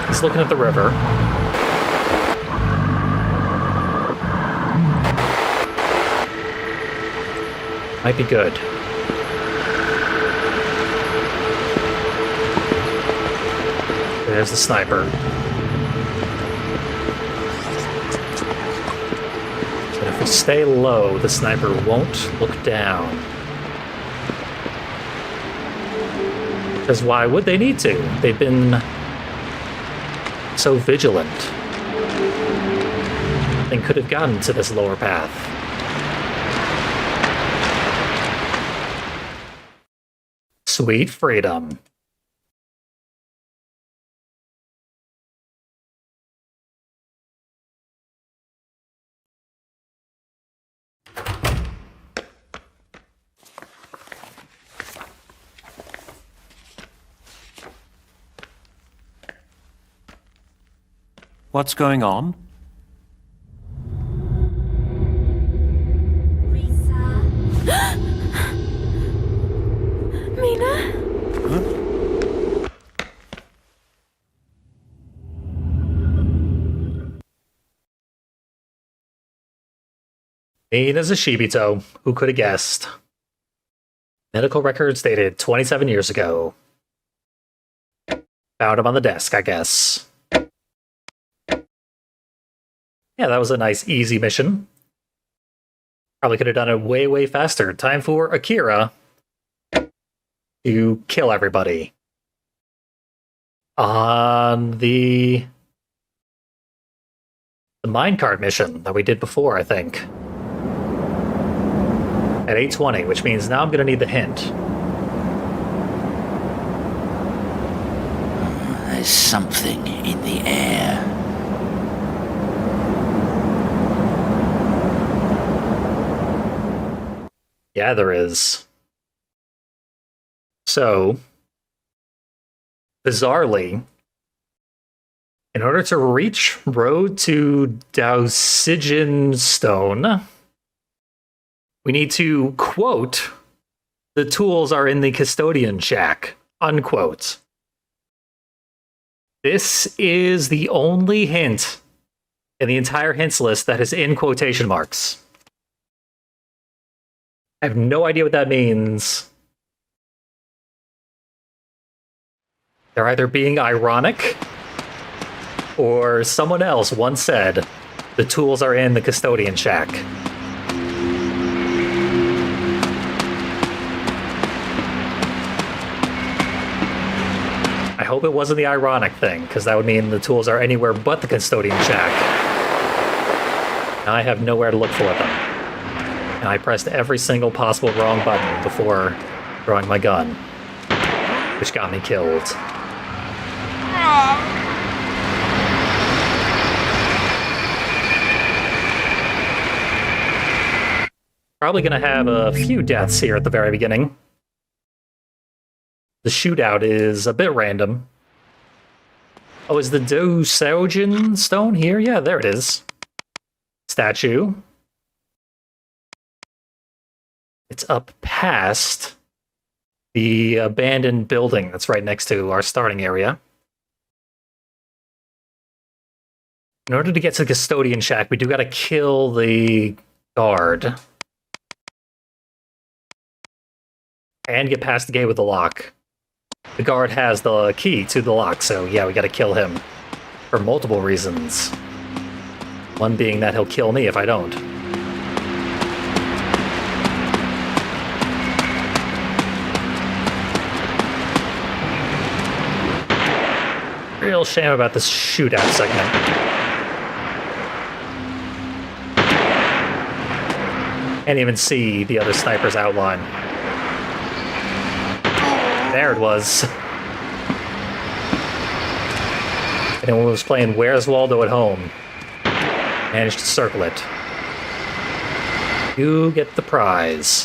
He's looking at the river. Might be good. There's the sniper. But if we stay low, the sniper won't look down. Because why would they need to? They've been so vigilant. They could have gotten to this lower path. Sweet freedom. What's going on? Mina? Mina's a Shibito. Who could have guessed? Medical records dated 27 years ago. Found him on the desk, I guess. Yeah, that was a nice, easy mission. Probably could have done it way, way faster. Time for Akira to kill everybody. On the minecart mission that we did before, I think. At 8:20, which means now I'm going to need the hint. There's something in the air. Yeah, there is. So, bizarrely, in order to reach Road to Dausijin Stone, we need to quote, "The tools are in the custodian shack," unquote. This is the only hint in the entire hints list that is in quotation marks. I have no idea what that means. They're either being ironic, or someone else once said, "The tools are in the custodian shack." I hope it wasn't the ironic thing, because that would mean the tools are anywhere but the custodian shack. Now I have nowhere to look for them. And I pressed every single possible wrong button before throwing my gun, which got me killed. Probably gonna have a few deaths here at the very beginning. The shootout is a bit random. Oh, is the Dousojin stone here? Yeah, there it is. Statue. It's up past the abandoned building that's right next to our starting area. In order to get to the custodian shack, we do gotta kill the guard. And get past the gate with the lock. The guard has the key to the lock, so yeah, we gotta kill him. For multiple reasons. One being that he'll kill me if I don't. Real shame about this shootout segment. Can't even see the other sniper's outline. There it was. Anyone who was playing Where's Waldo at home managed to circle it. You get the prize.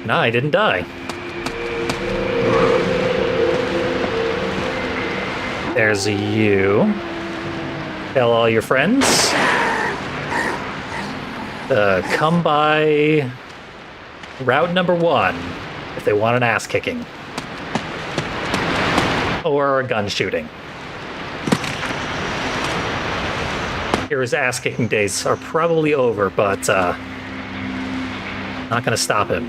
Nah, I didn't die. There's you. Tell all your friends. Come by route number 1 if they want an ass kicking. Or a gun shooting. His ass kicking days are probably over, but not gonna stop him.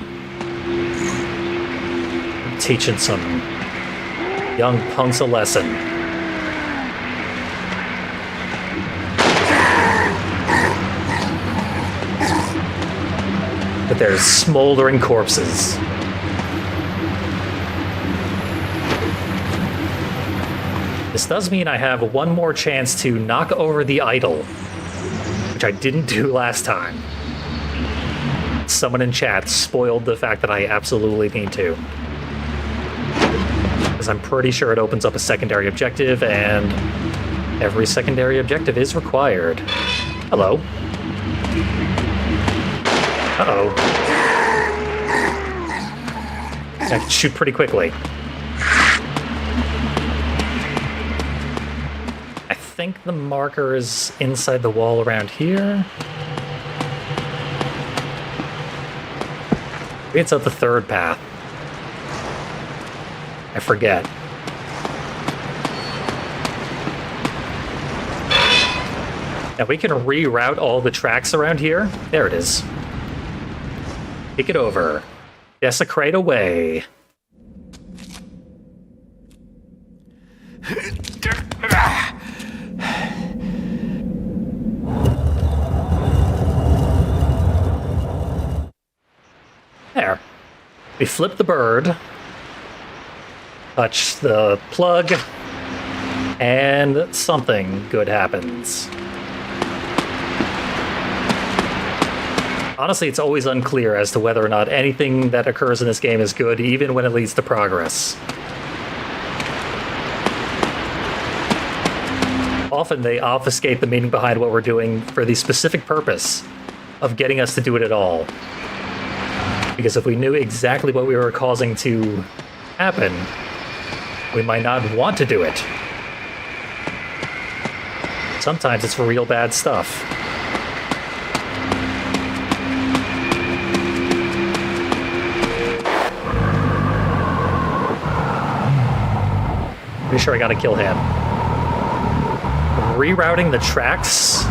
I'm teaching some young punks a lesson. But there's smoldering corpses. This does mean I have one more chance to knock over the idol, which I didn't do last time. Someone in chat spoiled the fact that I absolutely need to. Because I'm pretty sure it opens up a secondary objective, and every secondary objective is required. Hello. Uh-oh. I can shoot pretty quickly. think the marker is inside the wall around here. Maybe it's up the third path. I forget. Now we can reroute all the tracks around here. There it is. Kick it over. Desecrate away. There. We flip the bird. Touch the plug. And something good happens. Honestly, it's always unclear as to whether or not anything that occurs in this game is good, even when it leads to progress. Often they obfuscate the meaning behind what we're doing for the specific purpose of getting us to do it at all. Because if we knew exactly what we were causing to happen, we might not want to do it. Sometimes it's for real bad stuff. Pretty sure I gotta kill him. Rerouting the tracks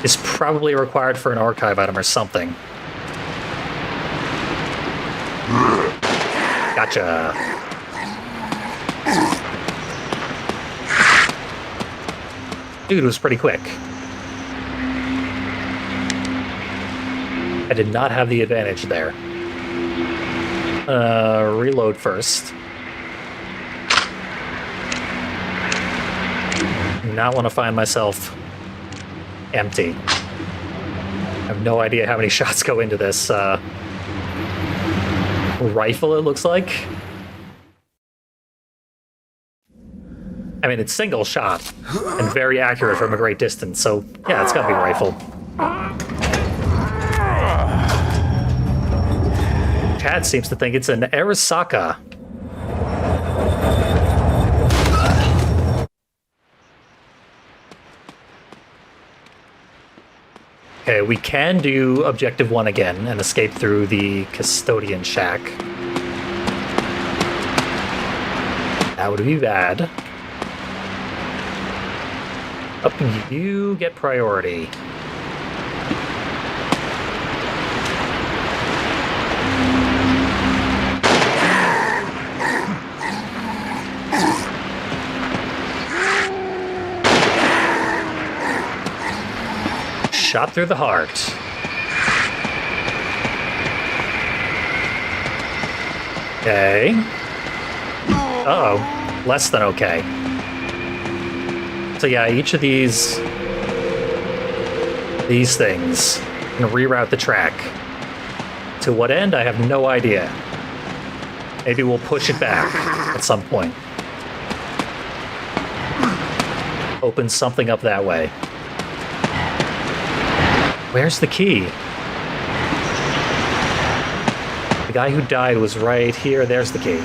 is probably required for an archive item or something. Gotcha. Dude was pretty quick. I did not have the advantage there. Reload first. Not want to find myself empty. I have no idea how many shots go into this rifle, it looks like. I mean, it's single shot and very accurate from a great distance, so yeah, it's gotta be a rifle. Chat seems to think it's an Arisaka. Okay, we can do Objective 1 again and escape through the Custodian Shack. That would be bad. Oh, you get priority. Shot through the heart. Okay. Uh-oh. Less than okay. So yeah, each of these things can reroute the track. To what end, I have no idea. Maybe we'll push it back at some point. Open something up that way. Where's the key? The guy who died was right here. There's the key.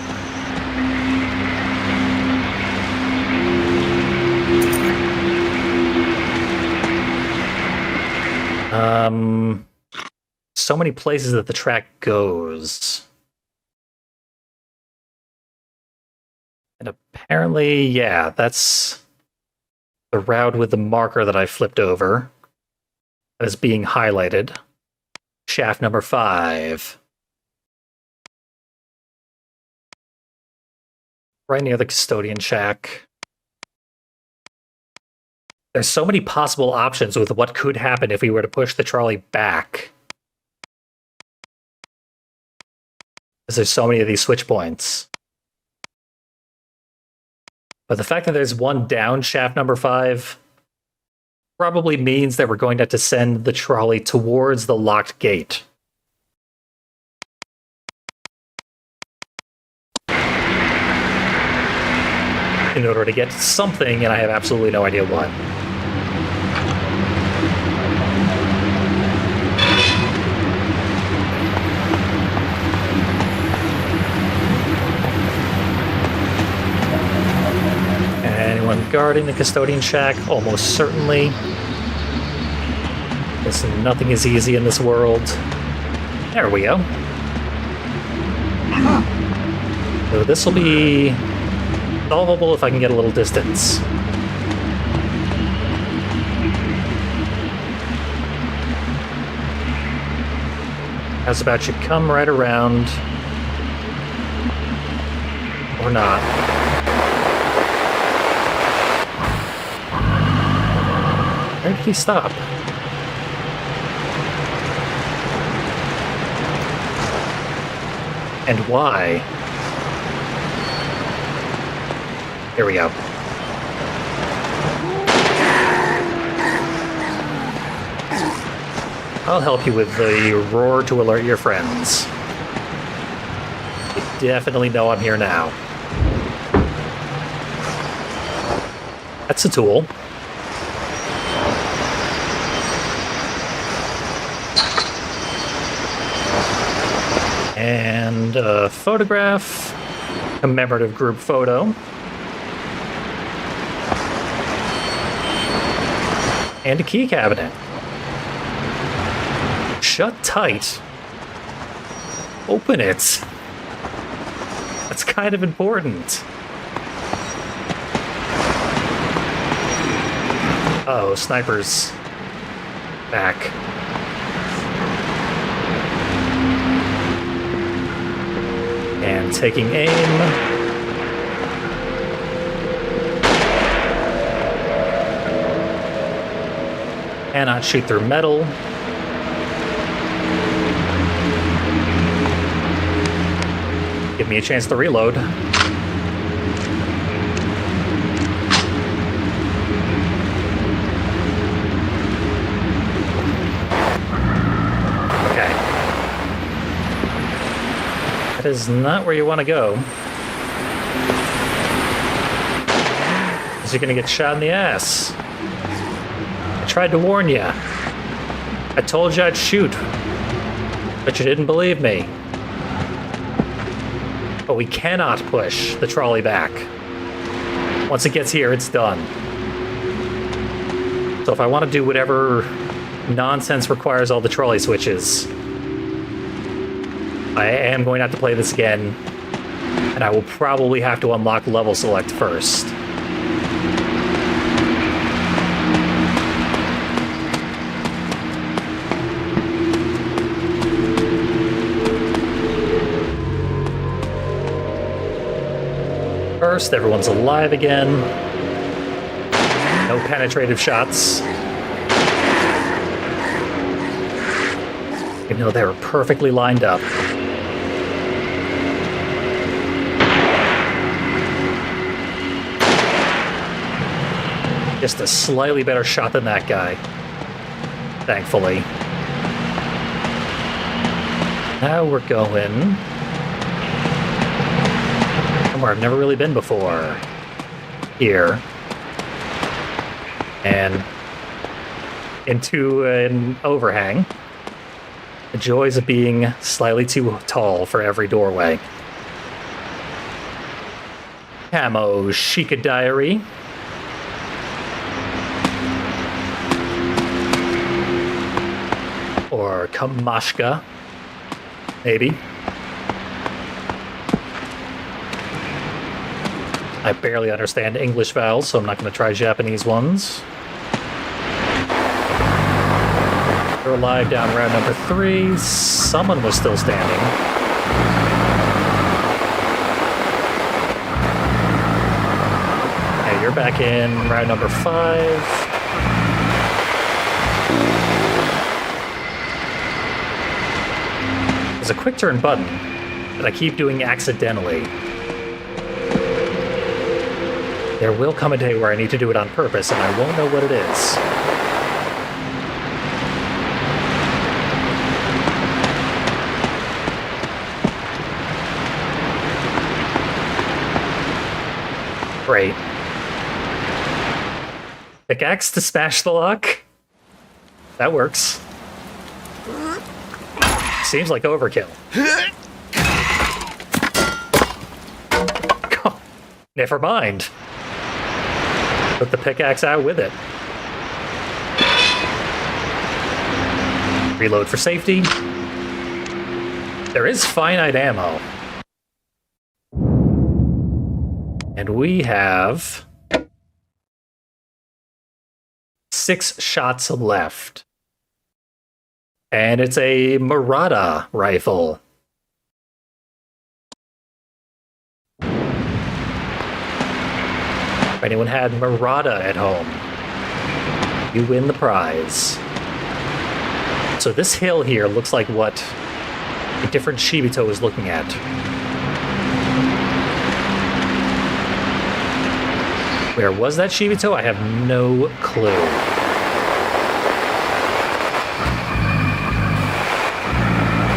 So many places that the track goes. And apparently, yeah, that's the route with the marker that I flipped over. That is being highlighted. Shaft number 5. Right near the Custodian Shack. There's so many possible options with what could happen if we were to push the trolley back. Because there's so many of these switch points. But the fact that there's one down shaft number 5 probably means that we're going to have to send the trolley towards the locked gate. In order to get something, and I have absolutely no idea what. Anyone guard Restarting the custodian shack, almost certainly. Because nothing is easy in this world. There we go. So this will be solvable if I can get a little distance. How's about you come right around? Or not. Where did he stop? And why? Here we go. I'll help you with the roar to alert your friends. You definitely know I'm here now. That's a tool. And a photograph, commemorative group photo. And a key cabinet. Shut tight. Open it. That's kind of important. Oh, sniper's back. And taking aim. Cannot shoot through metal. Give me a chance to reload. Okay. That is not where you want to go. Because you're going to get shot in the ass. I tried to warn you. I told you I'd shoot. But you didn't believe me. But we cannot push the trolley back. Once it gets here, it's done. So if I want to do whatever nonsense requires all the trolley switches, I am going to have to play this again, and I will probably have to unlock level select first. First, everyone's alive again. No penetrative shots. Even though they were perfectly lined up. Just a slightly better shot than that guy. Thankfully. Now we're going somewhere I've never really been before. Here. And into an overhang. The joys of being slightly too tall for every doorway. Camo Sheikah Diary. Or Kamashka. Maybe. I barely understand English vowels, so I'm not going to try Japanese ones. We're alive down round number 3. Someone was still standing. Okay, you're back in round number 5. There's a quick turn button that I keep doing accidentally. There will come a day where I need to do it on purpose, and I won't know what it is. Great. Pickaxe to smash the lock? That works. Seems like overkill. Never mind. Put the pickaxe out with it. Reload for safety. There is finite ammo. And we have 6 shots left. And it's a Murata rifle. If anyone had Murata at home, you win the prize. So this hill here looks like what a different Shibito is looking at. Where was that Shibito? I have no clue.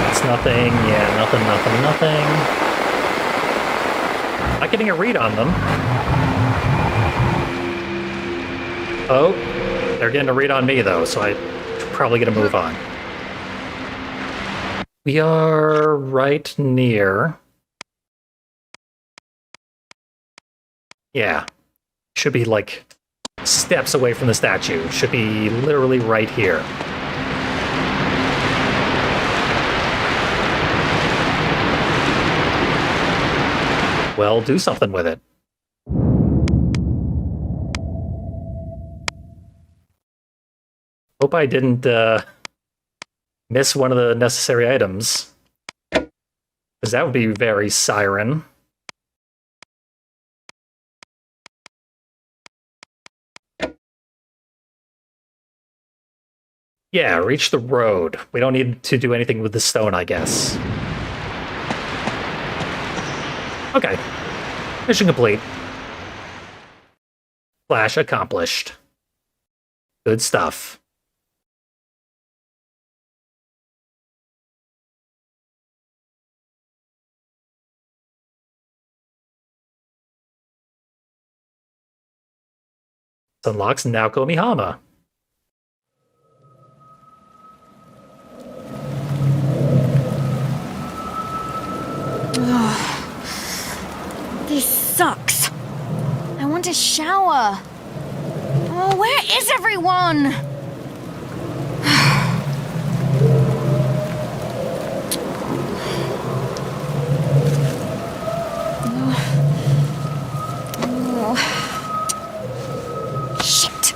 It's nothing. Yeah, nothing. Not getting a read on them. Oh, they're getting a read on me, though, so I'm probably going to move on. We are right near... Yeah. Should be, like, steps away from the statue. Should be literally right here. Well, do something with it. Hope I didn't miss one of the necessary items. Because that would be very Siren. Yeah, reach the road. We don't need to do anything with the stone, I guess. Okay. Mission complete. Flash accomplished. Good stuff. This unlocks Naoko Mihama. This sucks. I want a shower. Oh, where is everyone? Shit.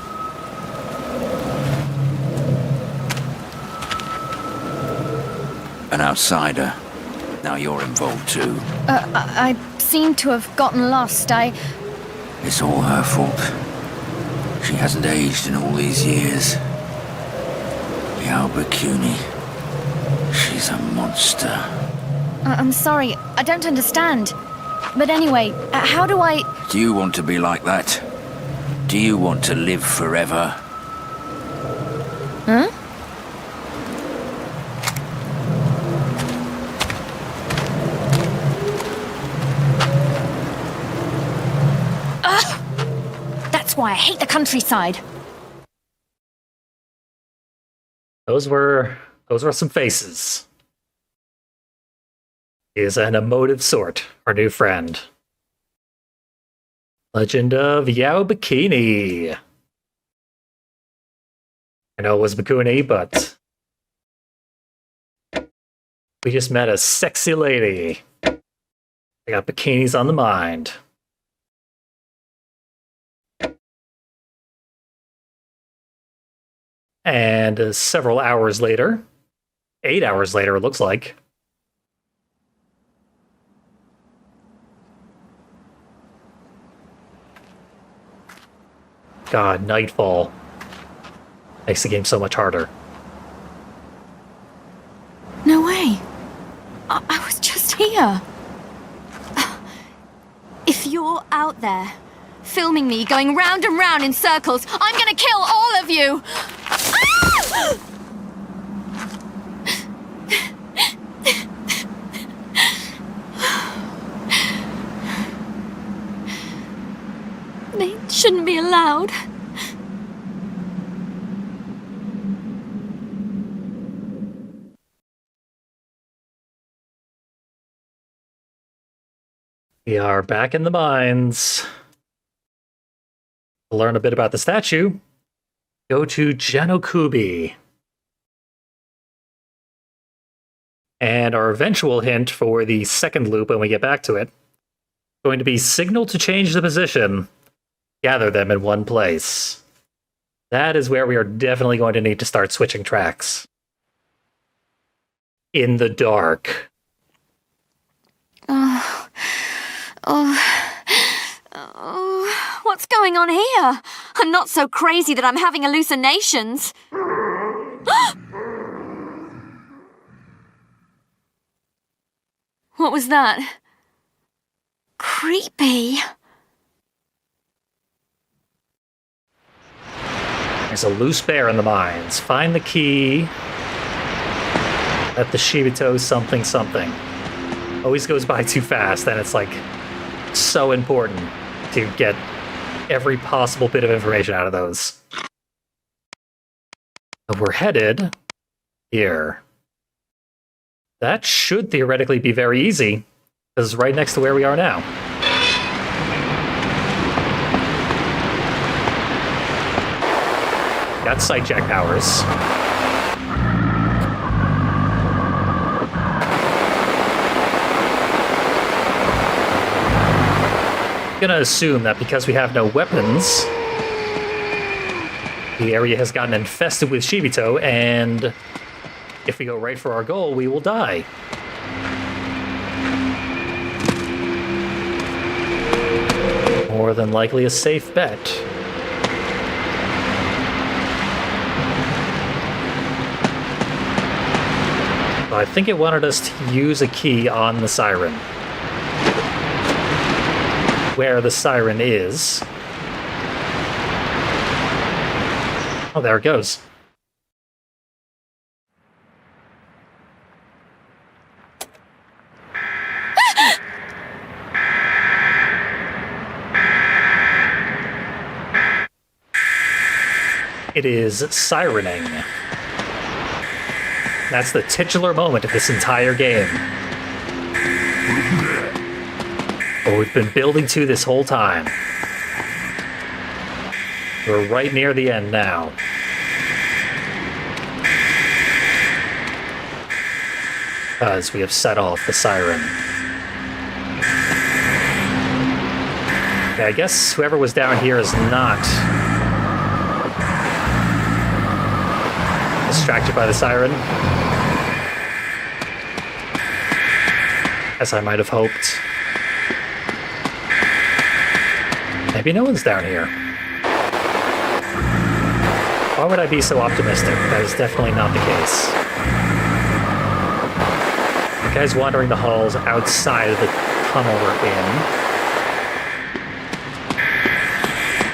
An outsider. Now you're involved too. I seem to have gotten lost. It's all her fault. She hasn't aged in all these years. Yalbakuni. She's a monster. I'm sorry. I don't understand. But anyway, how do I... Do you want to be like that? Do you want to live forever? Huh? That's why I hate the countryside. Those were some faces. He is an emotive sort, our new friend. Legend of Yao Bikini. I know it was Bikuni, but we just met a sexy lady. I got bikinis on the mind. And several hours later, 8 hours later, it looks like. God, nightfall makes the game so much harder. No way. I was just here. If you're out there, filming me going round and round in circles, I'm gonna kill all of you! Ah! They shouldn't be allowed. We are back in the mines. To learn a bit about the statue, go to Kuby. And our eventual hint for the second loop when we get back to it, going to be signal to change the position, gather them in one place. That is where we are definitely going to need to start switching tracks. In the dark. Oh, what's going on here? I'm not so crazy that I'm having hallucinations. What was that? Creepy. There's a loose bear in the mines. Find the key at the Shibito something something. Always goes by too fast, and it's like so important to get every possible bit of information out of those. But we're headed here. That should theoretically be very easy, because it's right next to where we are now. Got sight check powers. Gonna assume that because we have no weapons, the area has gotten infested with Shibito, and if we go right for our goal, we will die. More than likely a safe bet. I think it wanted us to use a key on the Siren. Where the Siren is. Oh, there it goes. It is sirening. That's the titular moment of this entire game. What we've been building to this whole time. We're right near the end now. Because we have set off the siren. Okay, I guess whoever was down here is not distracted by the siren, as I might have hoped. Maybe no one's down here. Why would I be so optimistic? That is definitely not the case. The guy's wandering the halls outside of the tunnel we're in.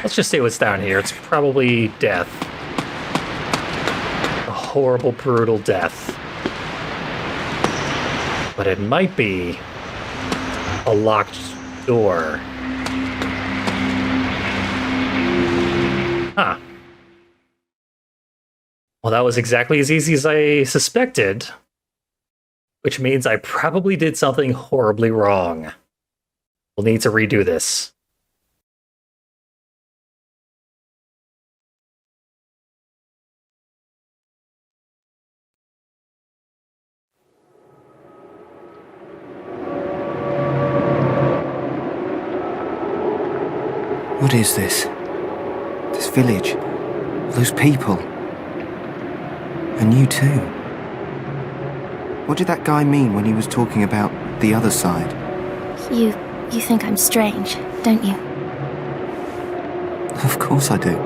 Let's just see what's down here. It's probably death. Horrible, brutal death. But it might be a locked door. Huh. Well, that was exactly as easy as I suspected, which means I probably did something horribly wrong. We'll need to redo this. What is this? This village? Those people? And you too? What did that guy mean when he was talking about the other side? You think I'm strange, don't you? Of course I do.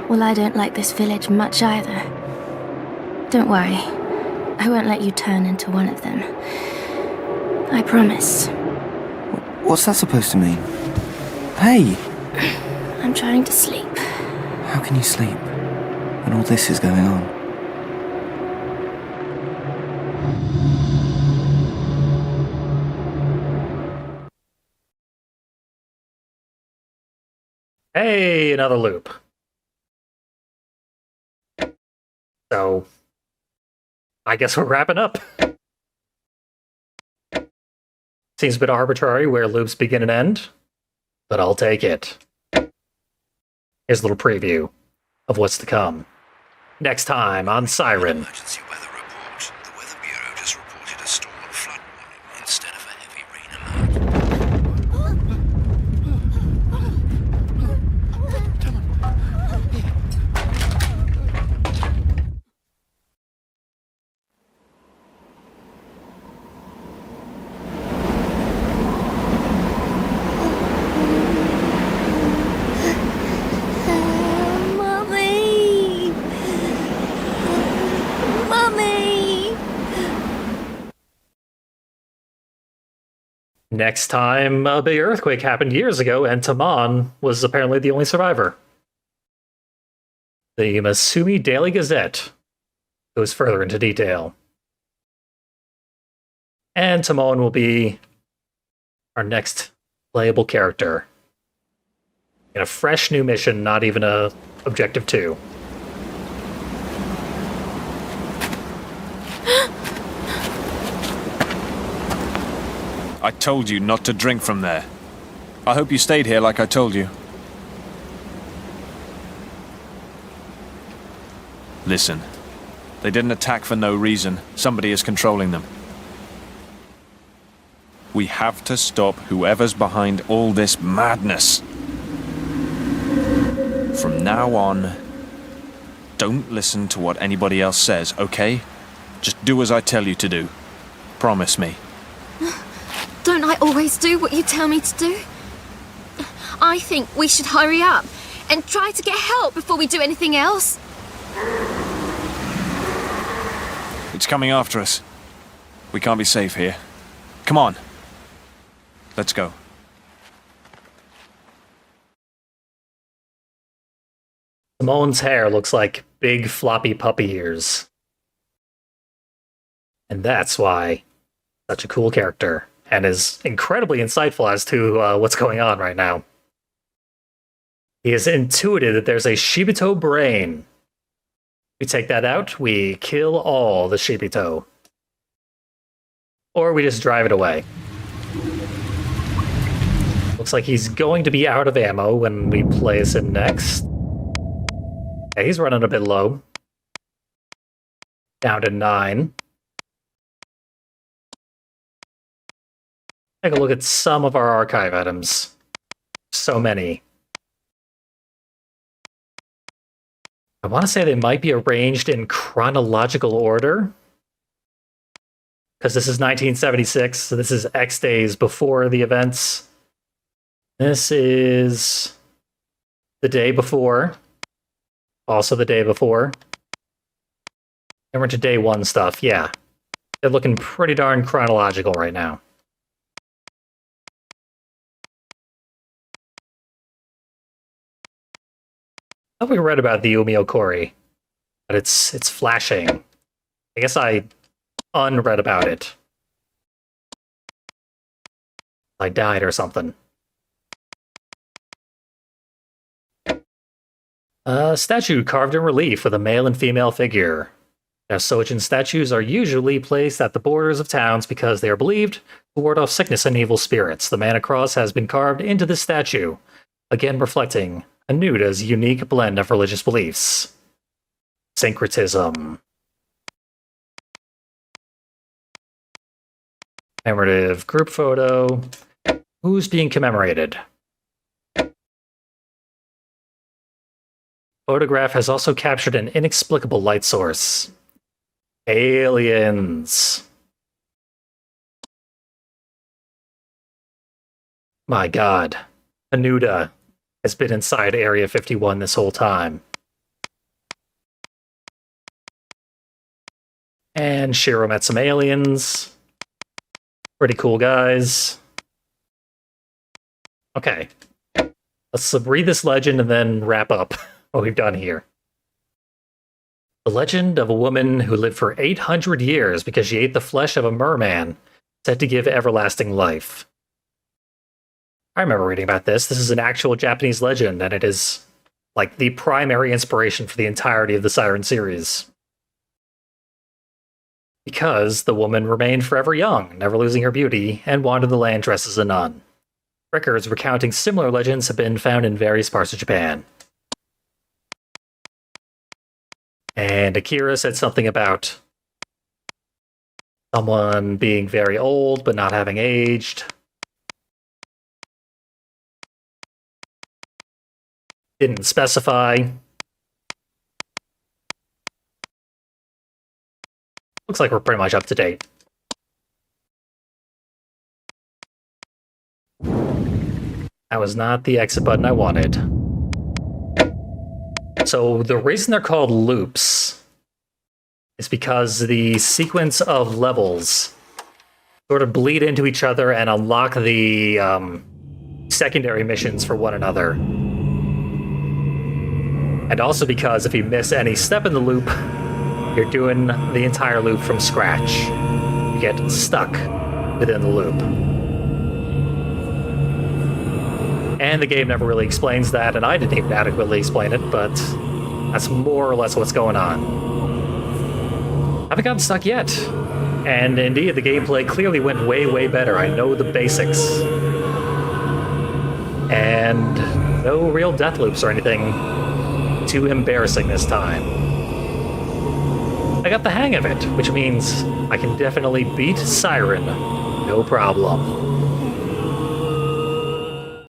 Well, I don't like this village much either. Don't worry. I won't let you turn into one of them. I promise. What's that supposed to mean? Hey! I'm trying to sleep. How can you sleep when all this is going on? Hey, another loop. So, I guess we're wrapping up. Seems a bit arbitrary where loops begin and end, but I'll take it. Here's a little preview of what's to come. Next time on Siren. Emergency weather report. The Weather Bureau just reported a storm and flood warning instead of a heavy rain alert. Mummy! Mummy! Next time, a big earthquake happened years ago, and Taman was apparently the only survivor. The Masumi Daily Gazette goes further into detail. And Timon will be our next playable character. In a fresh new mission, not even a Objective 2. I told you not to drink from there. I hope you stayed here like I told you. Listen, they didn't attack for no reason. Somebody is controlling them. We have to stop whoever's behind all this madness. From now on, don't listen to what anybody else says, okay? Just do as I tell you to do. Promise me. Don't I always do what you tell me to do? I think we should hurry up and try to get help before we do anything else. It's coming after us. We can't be safe here. Come on. Let's go. Simone's hair looks like big floppy puppy ears. And that's why such a cool character, and is incredibly insightful as to what's going on right now. He has intuited that there's a Shibito brain. We take that out, we kill all the Shibito. Or we just drive it away. Looks like he's going to be out of ammo when we place him next. Yeah, he's running a bit low. Down to 9. Take a look at some of our archive items. So many. I want to say they might be arranged in chronological order. Because this is 1976, so this is X days before the events. This is the day before. Also the day before. And we're into day 1 stuff, yeah. They're looking pretty darn chronological right now. I thought we read about the Umi Okori, but it's flashing. I guess I unread about it. I died or something. A statue carved in relief with a male and female figure. Now, Sojin statues are usually placed at the borders of towns because they are believed to ward off sickness and evil spirits. The mana cross has been carved into this statue, again reflecting Anuda's unique blend of religious beliefs. Syncretism. Commemorative group photo. Who's being commemorated? Photograph has also captured an inexplicable light source. Aliens. My god. Anuda has been inside Area 51 this whole time. And Shiro met some aliens. Pretty cool guys. Okay. Let's read this legend and then wrap up what we've done here. The legend of a woman who lived for 800 years because she ate the flesh of a merman, said to give everlasting life. I remember reading about this. This is an actual Japanese legend, and it is like the primary inspiration for the entirety of the Siren series. Because the woman remained forever young, never losing her beauty, and wandered the land dressed as a nun. Records recounting similar legends have been found in various parts of Japan. And Akira said something about someone being very old but not having aged. Didn't specify. Looks like we're pretty much up to date. That was not the exit button I wanted. So the reason they're called loops is because the sequence of levels sort of bleed into each other and unlock the secondary missions for one another. And also because if you miss any step in the loop, you're doing the entire loop from scratch. You get stuck within the loop. And the game never really explains that, and I didn't even adequately explain it, but that's more or less what's going on. Haven't gotten stuck yet. And indeed, the gameplay clearly went way, way better. I know the basics. And no real death loops or anything too embarrassing this time. I got the hang of it, which means I can definitely beat Siren. No problem.